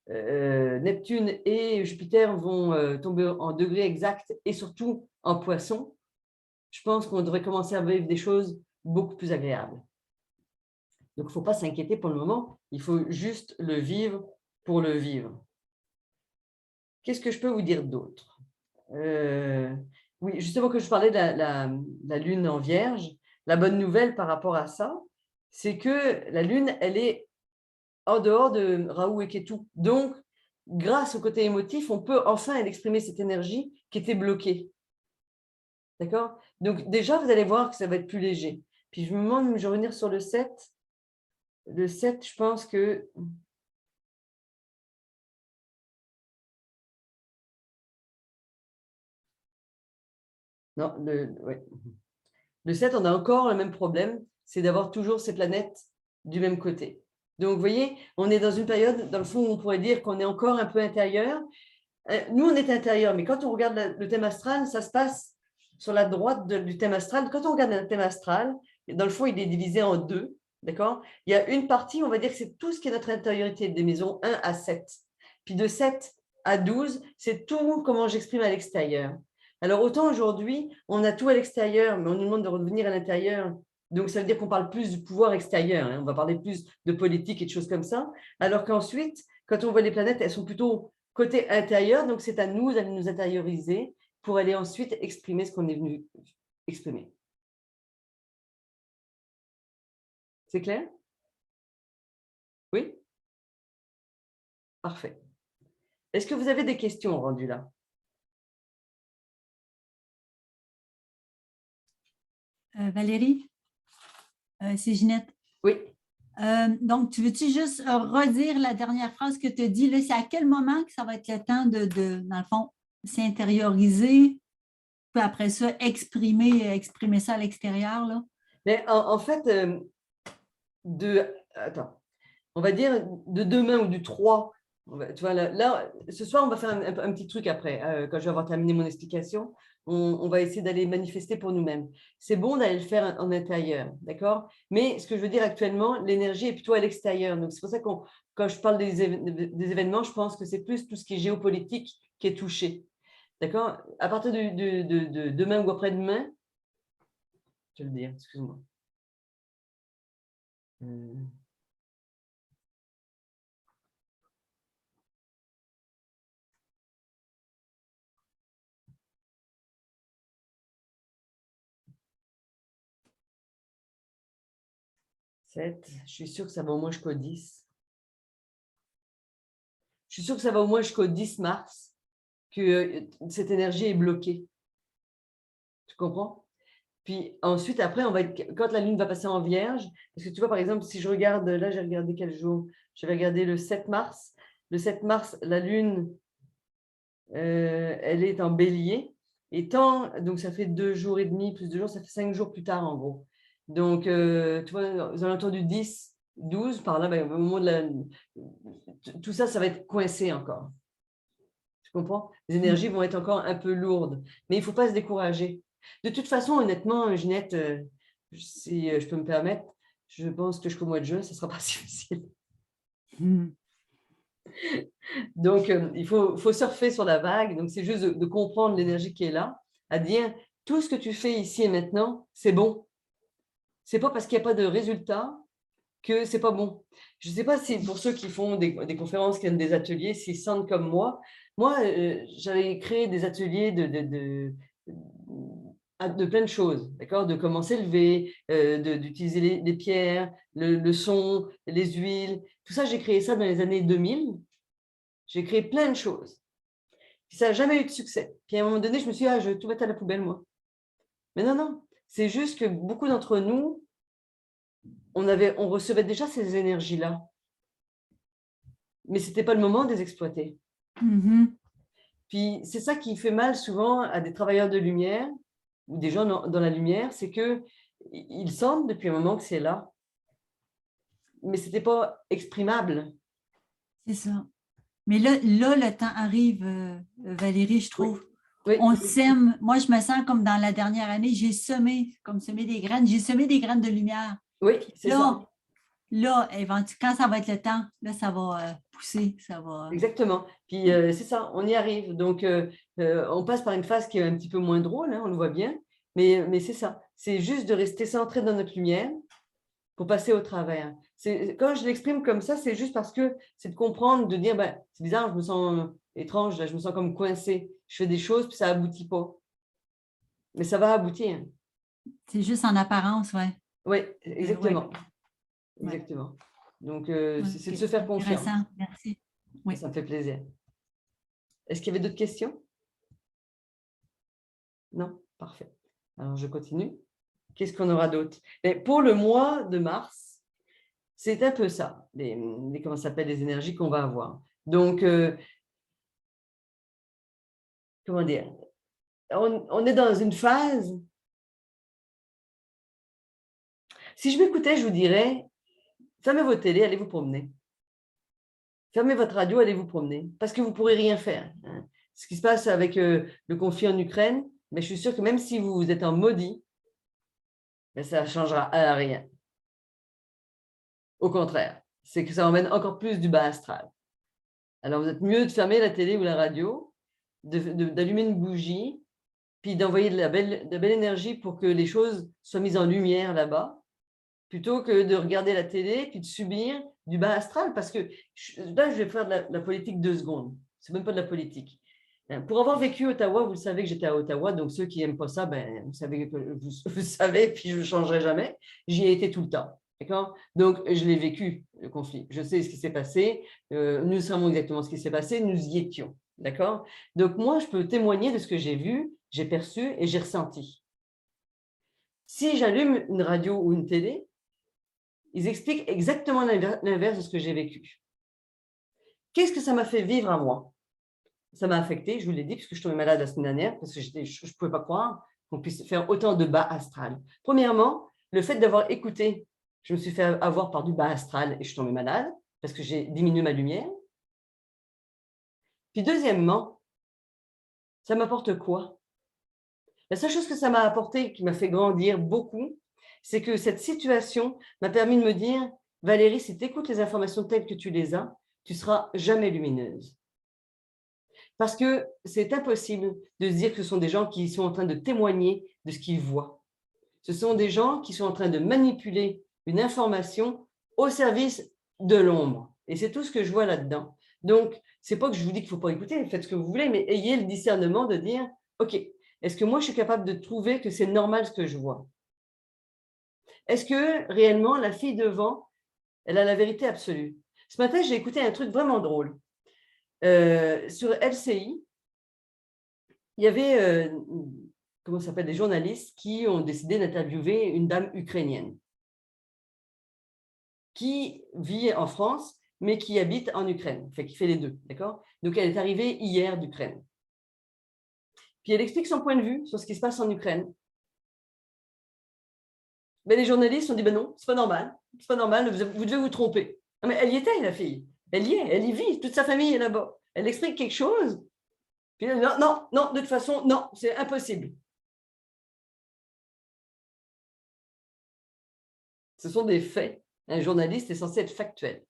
Neptune et Jupiter vont tomber en degrés exacts et surtout en Poisson, je pense qu'on devrait commencer à vivre des choses beaucoup plus agréables. Donc, il ne faut pas s'inquiéter pour le moment, il faut juste le vivre pour le vivre. Qu'est-ce que je peux vous dire d'autre? Oui, justement, que je parlais de la Lune en Vierge, la bonne nouvelle par rapport à ça, c'est que la Lune, elle est en dehors de Rahu et Ketu. Donc, grâce au côté émotif, on peut enfin exprimer cette énergie qui était bloquée. D'accord? Donc, déjà, vous allez voir que ça va être plus léger. Puis, je me demande, je vais revenir sur le 7. Le 7, je pense que… Non, le 7, on a encore le même problème, c'est d'avoir toujours ces planètes du même côté. Donc, vous voyez, on est dans une période, dans le fond, où on pourrait dire qu'on est encore un peu intérieur. Nous, on est intérieur, mais quand on regarde le thème astral, ça se passe sur la droite du thème astral. Quand on regarde le thème astral, dans le fond, il est divisé en deux, d'accord? Il y a une partie, on va dire que c'est tout ce qui est notre intériorité, des maisons 1 à 7. Puis de 7 à 12, c'est tout comment j'exprime à l'extérieur. Alors, autant aujourd'hui, on a tout à l'extérieur, mais on nous demande de revenir à l'intérieur Donc, ça veut dire qu'on parle plus du pouvoir extérieur. Hein. On va parler plus de politique et de choses comme ça. Alors qu'ensuite, quand on voit les planètes, elles sont plutôt côté intérieur. Donc, c'est à nous d'aller nous intérioriser pour aller ensuite exprimer ce qu'on est venu exprimer. C'est clair? Oui? Parfait. Est-ce que vous avez des questions rendues là? Valérie, c'est Ginette. Oui. Donc, tu veux-tu juste redire la dernière phrase que tu as dit? Là, c'est à quel moment que ça va être le temps dans le fond, s'intérioriser, puis après ça, exprimer ça à l'extérieur, là? Mais en fait, attends, on va dire de demain ou du 3. Tu vois, là, ce soir, on va faire un petit truc après, quand je vais avoir terminé mon explication. On va essayer d'aller manifester pour nous-mêmes. C'est bon d'aller le faire en intérieur, d'accord? Mais ce que je veux dire actuellement, l'énergie est plutôt à l'extérieur. Donc, c'est pour ça que quand je parle des événements, je pense que c'est plus tout ce qui est géopolitique qui est touché. D'accord? À partir de demain ou après-demain, je vais le dire, excuse-moi. 7, je suis sûre que ça va au moins jusqu'au 10. Je suis sûre que ça va au moins jusqu'au 10 mars, que cette énergie est bloquée. Tu comprends? Puis ensuite, après, quand la lune va passer en vierge, parce que tu vois, par exemple, si je regarde, là, j'ai regardé quel jour? Je vais regarder le 7 mars. Le 7 mars, la lune, elle est en bélier. Et donc ça fait 2 jours et demi, plus 2 jours, ça fait 5 jours plus tard, en gros. Donc, tu vois, aux alentours du 10, 12, par là, au moment de tout ça, ça va être coincé encore. Tu comprends? Les énergies vont être encore un peu lourdes. Mais il ne faut pas se décourager. De toute façon, honnêtement, Ginette, si je peux me permettre, je pense que jusqu'au mois de juin, ce ne sera pas si difficile. Donc, il faut surfer sur la vague. Donc, c'est juste de comprendre l'énergie qui est là, à dire tout ce que tu fais ici et maintenant, c'est bon. Ce n'est pas parce qu'il n'y a pas de résultat que ce n'est pas bon. Je ne sais pas si pour ceux qui font des conférences, qui donnent des ateliers, s'ils sentent comme moi. Moi, j'avais créé des ateliers de plein de choses, d'accord? De comment s'élever, d'utiliser les pierres, le son, les huiles. Tout ça, j'ai créé ça dans les années 2000. J'ai créé plein de choses. Puis ça n'a jamais eu de succès. Puis à un moment donné, je me suis dit, je vais tout mettre à la poubelle, moi. Mais non. C'est juste que beaucoup d'entre nous, on recevait déjà ces énergies-là. Mais ce n'était pas le moment de les exploiter. Puis c'est ça qui fait mal souvent à des travailleurs de lumière ou des gens dans la lumière, c'est qu'ils sentent depuis un moment que c'est là, mais ce n'était pas exprimable. C'est ça. Mais là, le temps arrive, Valérie, je trouve. Oui. On sème. Moi, je me sens comme dans la dernière année, j'ai semé des graines. J'ai semé des graines de lumière. Oui, c'est ça. Là, quand ça va être le temps, là, ça va pousser. Ça va... Exactement. Puis c'est ça, on y arrive. Donc, on passe par une phase qui est un petit peu moins drôle, hein, on le voit bien, mais c'est ça. C'est juste de rester centré dans notre lumière pour passer au travers. Quand je l'exprime comme ça, c'est juste parce que c'est de comprendre, de dire, c'est bizarre, je me sens étrange, là, je me sens comme coincée. Je fais des choses, puis ça n'aboutit pas. Mais ça va aboutir. C'est juste en apparence, oui. Oui, exactement. Ouais. Exactement. Donc, c'est de se faire confiance. Intéressant, merci. Oui. Ça me fait plaisir. Est-ce qu'il y avait d'autres questions? Non? Parfait. Alors, je continue. Qu'est-ce qu'on aura d'autre? Pour le mois de mars, c'est un peu ça, comment ça s'appelle, les énergies qu'on va avoir. Donc, comment dire? On est dans une phase. Si je m'écoutais, je vous dirais, fermez vos télés, allez vous promener. Fermez votre radio, allez vous promener, parce que vous ne pourrez rien faire. Hein. Ce qui se passe avec le conflit en Ukraine, mais je suis sûre que même si vous êtes en maudit, ça ne changera rien. Au contraire, c'est que ça emmène encore plus du bas astral. Alors, vous êtes mieux de fermer la télé ou la radio, d'allumer une bougie, puis d'envoyer de la belle énergie pour que les choses soient mises en lumière là-bas. plutôt que de regarder la télé puis de subir du bas astral. Parce que là, je vais faire de la politique 2 secondes. Ce n'est même pas de la politique. Pour avoir vécu à Ottawa, vous le savez que j'étais à Ottawa, donc ceux qui n'aiment pas ça, ben, vous savez, puis je ne changerai jamais. J'y ai été tout le temps. D'accord? Donc, je l'ai vécu, le conflit. Je sais ce qui s'est passé. Nous savons exactement ce qui s'est passé. Nous y étions. D'accord? Donc, moi, je peux témoigner de ce que j'ai vu, j'ai perçu et j'ai ressenti. Si j'allume une radio ou une télé, ils expliquent exactement l'inverse de ce que j'ai vécu. Qu'est-ce que ça m'a fait vivre à moi? Ça m'a affecté, je vous l'ai dit, puisque je suis tombée malade la semaine dernière, parce que je ne pouvais pas croire qu'on puisse faire autant de bas astral. Premièrement, le fait d'avoir écouté, je me suis fait avoir par du bas astral et je suis tombée malade, parce que j'ai diminué ma lumière. Puis deuxièmement, ça m'apporte quoi? La seule chose que ça m'a apporté, qui m'a fait grandir beaucoup, c'est que cette situation m'a permis de me dire, Valérie, si tu écoutes les informations telles que tu les as, tu ne seras jamais lumineuse. Parce que c'est impossible de se dire que ce sont des gens qui sont en train de témoigner de ce qu'ils voient. Ce sont des gens qui sont en train de manipuler une information au service de l'ombre. Et c'est tout ce que je vois là-dedans. Donc, ce n'est pas que je vous dis qu'il ne faut pas écouter, faites ce que vous voulez, mais ayez le discernement de dire, OK, est-ce que moi, je suis capable de trouver que c'est normal ce que je vois? Est-ce que réellement, la fille devant, elle a la vérité absolue? Ce matin, j'ai écouté un truc vraiment drôle. Sur LCI, il y avait comment ça s'appelle, des journalistes qui ont décidé d'interviewer une dame ukrainienne qui vit en France, mais qui habite en Ukraine, enfin, qui fait les deux, d'accord? Donc, elle est arrivée hier d'Ukraine. Puis, elle explique son point de vue sur ce qui se passe en Ukraine. Mais les journalistes ont dit, ben non, c'est pas normal, vous devez vous tromper. Non, mais elle y était, la fille. Elle y est, elle y vit, toute sa famille est là-bas. Elle explique quelque chose. Puis, non, de toute façon, non, c'est impossible. Ce sont des faits. Un journaliste est censé être factuel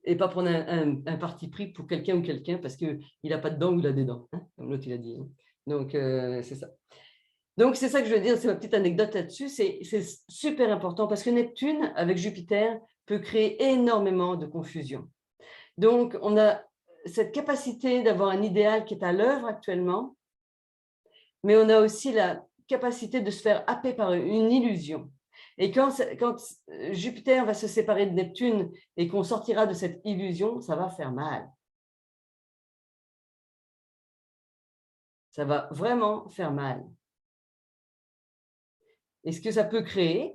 et pas prendre un parti pris pour quelqu'un ou quelqu'un parce qu'il n'a pas de dents ou il a des dents, hein, comme l'autre il a dit. Hein. Donc, c'est ça. Donc, c'est ça que je veux dire, c'est ma petite anecdote là-dessus. C'est super important parce que Neptune, avec Jupiter, peut créer énormément de confusion. Donc, on a cette capacité d'avoir un idéal qui est à l'œuvre actuellement, mais on a aussi la capacité de se faire happer par une illusion. Et quand Jupiter va se séparer de Neptune et qu'on sortira de cette illusion, ça va faire mal. Ça va vraiment faire mal. Et ce que ça peut créer,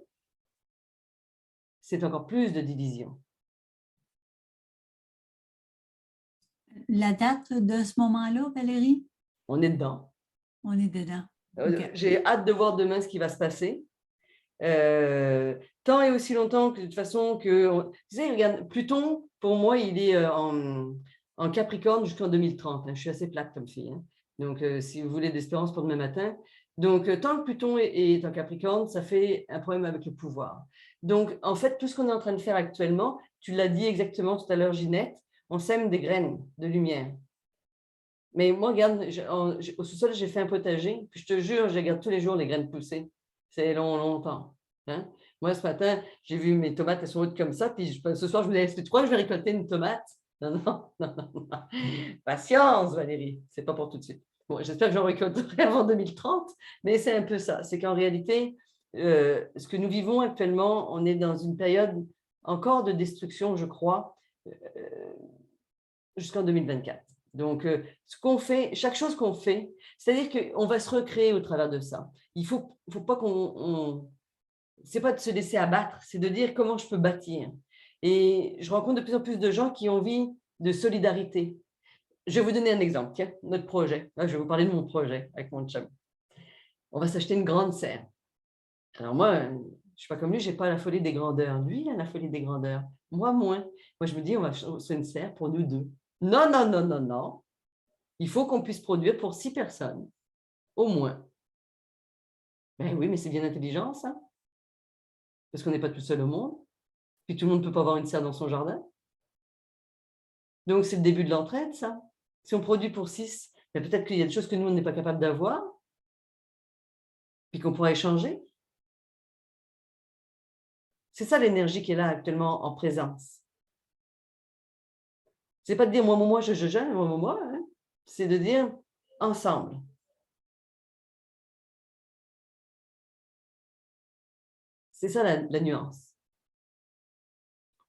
c'est encore plus de division. La date de ce moment-là, Valérie? On est dedans. On est dedans. Okay. J'ai hâte de voir demain ce qui va se passer. Tant et aussi longtemps que de toute façon que... Tu sais, regarde, Pluton, pour moi, il est en Capricorne jusqu'en 2030. Hein. Je suis assez plate comme fille. Hein. Donc, si vous voulez d'espérance pour demain matin. Donc, tant que Pluton est en Capricorne, ça fait un problème avec le pouvoir. Donc, en fait, tout ce qu'on est en train de faire actuellement, tu l'as dit exactement tout à l'heure, Ginette, on sème des graines de lumière. Mais moi, regarde, au sous-sol, j'ai fait un potager. Puis je te jure, je regarde tous les jours les graines pousser. C'est longtemps. Hein? Moi, ce matin, j'ai vu mes tomates, elles sont hautes comme ça. Puis ce soir, je me disais, est-ce que tu crois que je vais récolter une tomate? Non. Patience, Valérie. C'est pas pour tout de suite. Bon, j'espère que j'en récolterai avant 2030. Mais c'est un peu ça. C'est qu'en réalité, ce que nous vivons actuellement, on est dans une période encore de destruction, je crois, jusqu'en 2024. Donc, ce qu'on fait, chaque chose qu'on fait, c'est-à-dire qu'on va se recréer au travers de ça. Il faut pas qu'on... C'est pas de se laisser abattre, c'est de dire comment je peux bâtir. Et je rencontre de plus en plus de gens qui ont envie de solidarité. Je vais vous donner un exemple. Tiens, notre projet. Là, je vais vous parler de mon projet avec mon chum. On va s'acheter une grande serre. Alors moi, je ne suis pas comme lui, je n'ai pas la folie des grandeurs. Lui, il a la folie des grandeurs. Moi, moins. Moi, je me dis, on va faire une serre pour nous deux. Non. Il faut qu'on puisse produire pour 6 personnes, au moins. Ben oui, mais c'est bien intelligent, ça. Parce qu'on n'est pas tout seul au monde. Puis tout le monde ne peut pas avoir une serre dans son jardin. Donc, c'est le début de l'entraide, ça. Si on produit pour 6, ben peut-être qu'il y a des choses que nous, on n'est pas capable d'avoir, puis qu'on pourra échanger. C'est ça l'énergie qui est là actuellement en présence. C'est pas de dire moi, je, moi, hein. C'est de dire ensemble. C'est ça la nuance.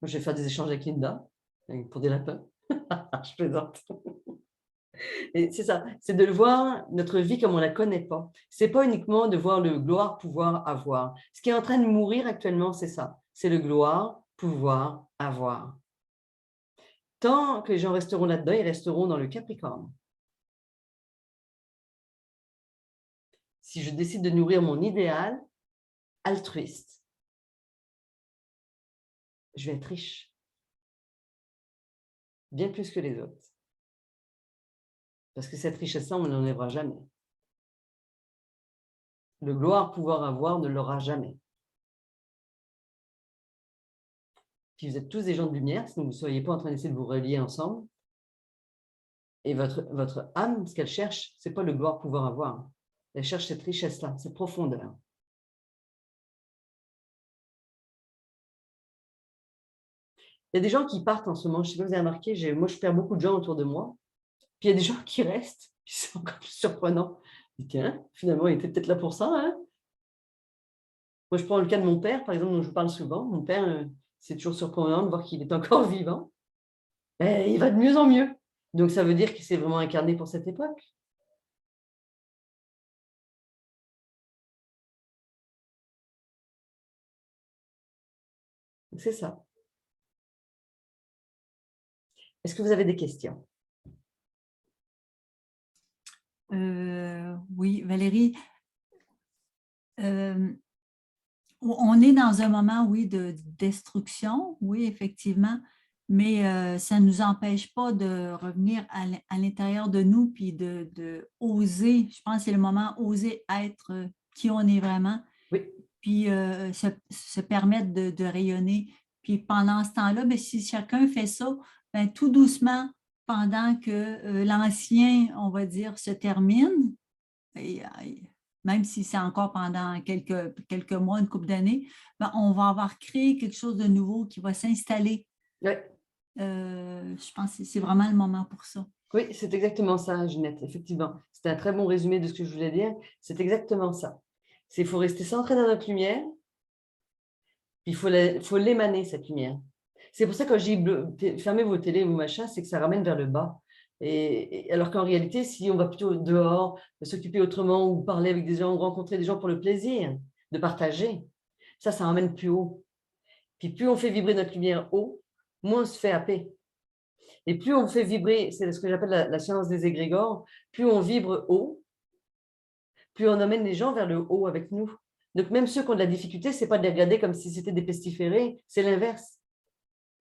Moi, je vais faire des échanges avec Linda pour des lapins. Je plaisante. Et c'est ça, c'est de le voir, notre vie comme on ne la connaît pas. Ce n'est pas uniquement de voir le gloire, pouvoir, avoir. Ce qui est en train de mourir actuellement, c'est ça. C'est le gloire, pouvoir, avoir. Tant que les gens resteront là-dedans, ils resteront dans le Capricorne. Si je décide de nourrir mon idéal altruiste, je vais être riche. Bien plus que les autres. Parce que cette richesse-là, on ne l'enlèvera jamais. Le gloire, pouvoir, avoir ne l'aura jamais. Puis vous êtes tous des gens de lumière, sinon vous ne seriez pas en train d'essayer de vous relier ensemble. Et votre âme, ce qu'elle cherche, ce n'est pas le gloire, pouvoir, avoir. Elle cherche cette richesse-là, cette profondeur. Il y a des gens qui partent en ce moment, je ne sais pas si vous avez remarqué, moi je perds beaucoup de gens autour de moi. Puis il y a des gens qui restent, c'est encore plus surprenant. Je dis, tiens, finalement, il était peut-être là pour ça. Hein. Moi, je prends le cas de mon père, par exemple, dont je vous parle souvent. Mon père, c'est toujours surprenant de voir qu'il est encore vivant. Et il va de mieux en mieux. Donc, ça veut dire qu'il s'est vraiment incarné pour cette époque. C'est ça. Est-ce que vous avez des questions? Oui, Valérie. On est dans un moment, oui, de destruction, oui, effectivement, mais ça ne nous empêche pas de revenir à l'intérieur de nous puis de oser, je pense que c'est le moment, oser être qui on est vraiment, oui. Puis se permettre de rayonner. Puis pendant ce temps-là, ben, si chacun fait ça, ben, tout doucement, pendant que l'ancien, on va dire, se termine, et, même si c'est encore pendant quelques mois, une couple d'années, ben, on va avoir créé quelque chose de nouveau qui va s'installer. Oui. Je pense que c'est vraiment le moment pour ça. Oui, c'est exactement ça, Ginette, effectivement. C'est un très bon résumé de ce que je voulais dire. C'est exactement ça. Il faut rester centré dans notre lumière, puis il faut l'émaner, cette lumière. C'est pour ça que quand je dis fermez vos télés ou machin, c'est que ça ramène vers le bas. Alors qu'en réalité, si on va plutôt dehors, s'occuper autrement ou parler avec des gens, ou rencontrer des gens pour le plaisir de partager, ça ramène plus haut. Puis plus on fait vibrer notre lumière haut, moins on se fait happer. Et plus on fait vibrer, c'est ce que j'appelle la science des égrégores, plus on vibre haut, plus on emmène les gens vers le haut avec nous. Donc même ceux qui ont de la difficulté, ce n'est pas de les regarder comme si c'était des pestiférés, c'est l'inverse.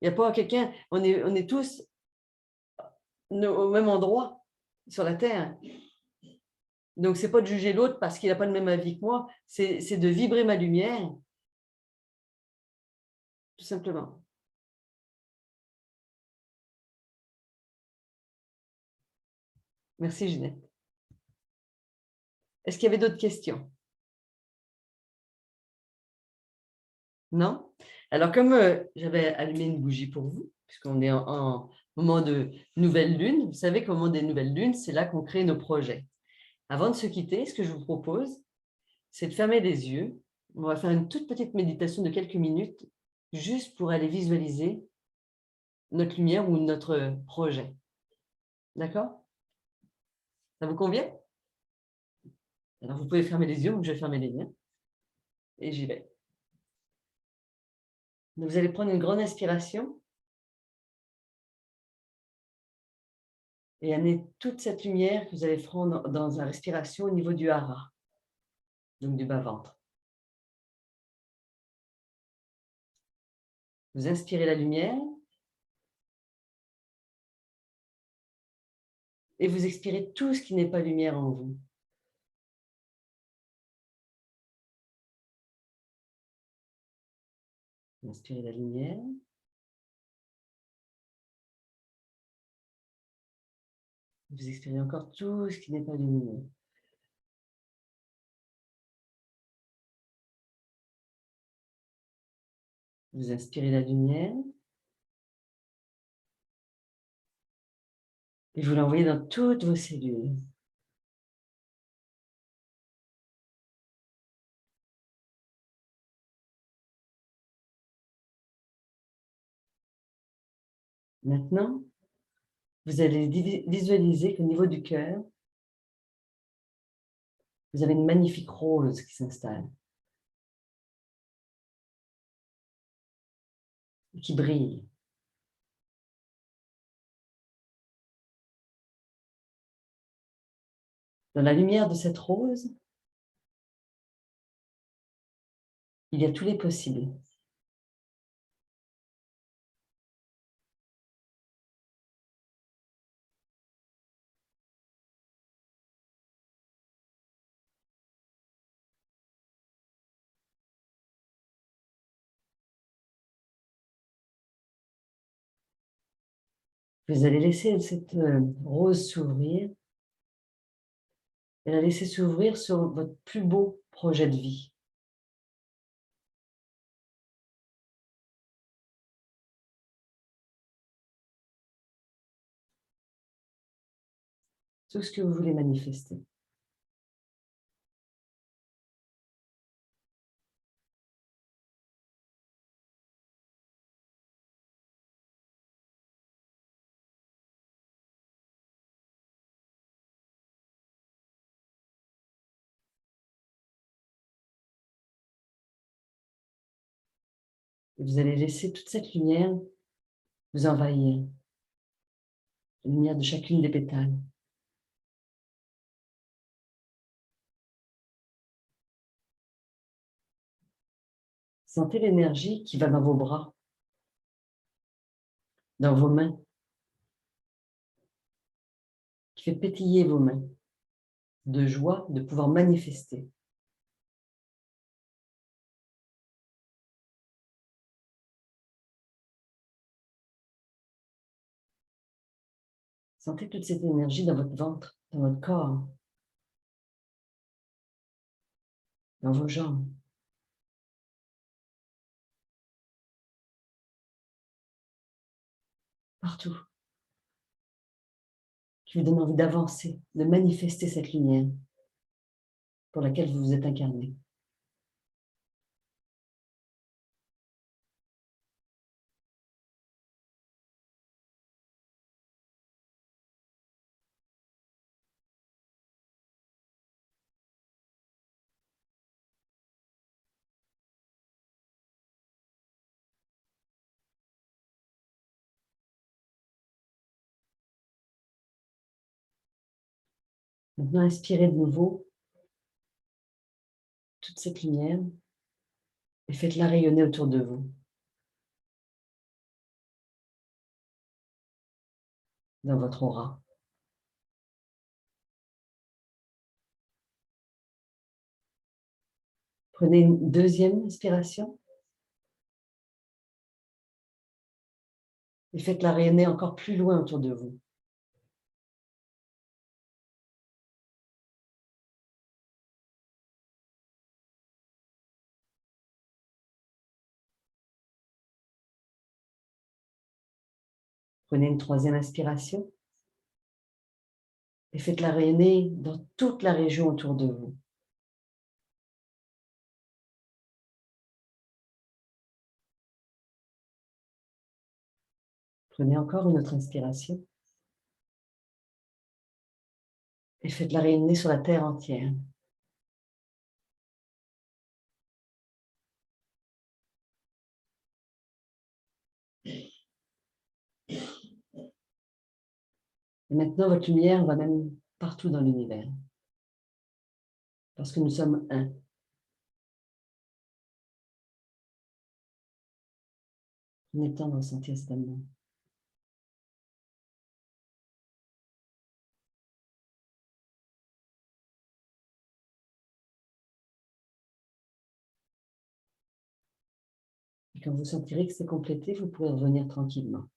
Il n'y a pas quelqu'un, on est tous au même endroit sur la Terre. Donc, ce n'est pas de juger l'autre parce qu'il n'a pas le même avis que moi, c'est de vibrer ma lumière, tout simplement. Merci, Ginette. Est-ce qu'il y avait d'autres questions? Non? Alors, comme j'avais allumé une bougie pour vous, puisqu'on est en moment de nouvelle lune, vous savez qu'au moment des nouvelles lunes, c'est là qu'on crée nos projets. Avant de se quitter, ce que je vous propose, c'est de fermer les yeux. On va faire une toute petite méditation de quelques minutes, juste pour aller visualiser notre lumière ou notre projet. D'accord? Ça vous convient? Alors, vous pouvez fermer les yeux, donc je vais fermer les miens. Et j'y vais. Donc, vous allez prendre une grande inspiration et amener toute cette lumière que vous allez prendre dans la respiration au niveau du hara, donc du bas-ventre. Vous inspirez la lumière et vous expirez tout ce qui n'est pas lumière en vous. Inspirez la lumière. Vous expirez encore tout ce qui n'est pas lumineux. Vous inspirez la lumière. Et vous l'envoyez dans toutes vos cellules. Maintenant, vous allez visualiser qu'au niveau du cœur, vous avez une magnifique rose qui s'installe et qui brille. Dans la lumière de cette rose, il y a tous les possibles. Vous allez laisser cette rose s'ouvrir et la laisser s'ouvrir sur votre plus beau projet de vie. Tout ce que vous voulez manifester. Et vous allez laisser toute cette lumière vous envahir. La lumière de chacune des pétales. Sentez l'énergie qui va dans vos bras, dans vos mains, qui fait pétiller vos mains, de joie de pouvoir manifester. Sentez toute cette énergie dans votre ventre, dans votre corps, dans vos jambes. Partout. Qui vous donne envie d'avancer, de manifester cette lumière pour laquelle vous vous êtes incarné. Maintenant, inspirez de nouveau toute cette lumière et faites-la rayonner autour de vous. Dans votre aura. Prenez une deuxième inspiration et faites-la rayonner encore plus loin autour de vous. Prenez une troisième inspiration et faites-la rayonner dans toute la région autour de vous. Prenez encore une autre inspiration et faites-la rayonner sur la terre entière. Et maintenant, votre lumière va même partout dans l'univers. Parce que nous sommes un. Prenez le temps de ressentir cet amour. Et quand vous sentirez que c'est complété, vous pourrez revenir tranquillement.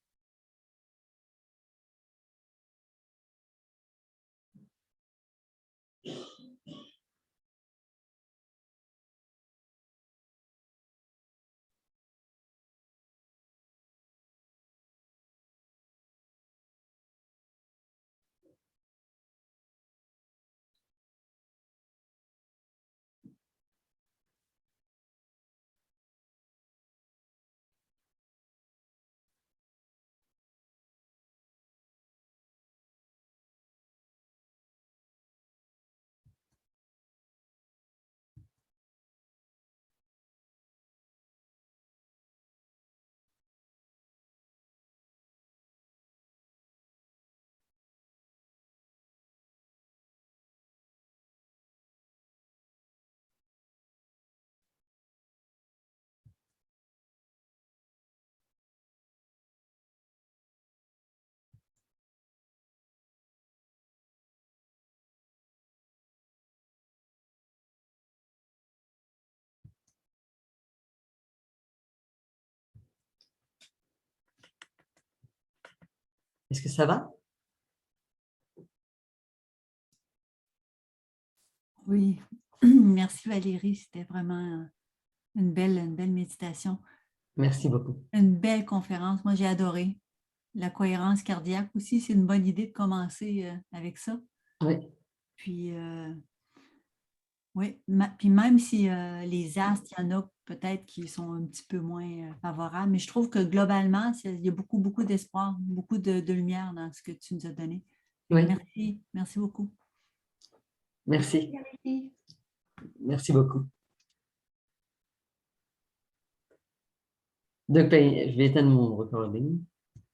Est-ce que ça va? Oui, merci Valérie, c'était vraiment une belle méditation, Merci beaucoup. une belle conférence. Moi, j'ai adoré. La cohérence cardiaque aussi, c'est une bonne idée de commencer avec ça. Oui, Puis, oui, puis même si les astres, il y en a peut-être qui sont un petit peu moins favorables, mais je trouve que globalement, il y a beaucoup d'espoir, beaucoup de lumière dans ce que tu nous as donné. oui, Merci beaucoup. merci. Valérie. Merci beaucoup. Donc, ben, je vais éteindre mon recording.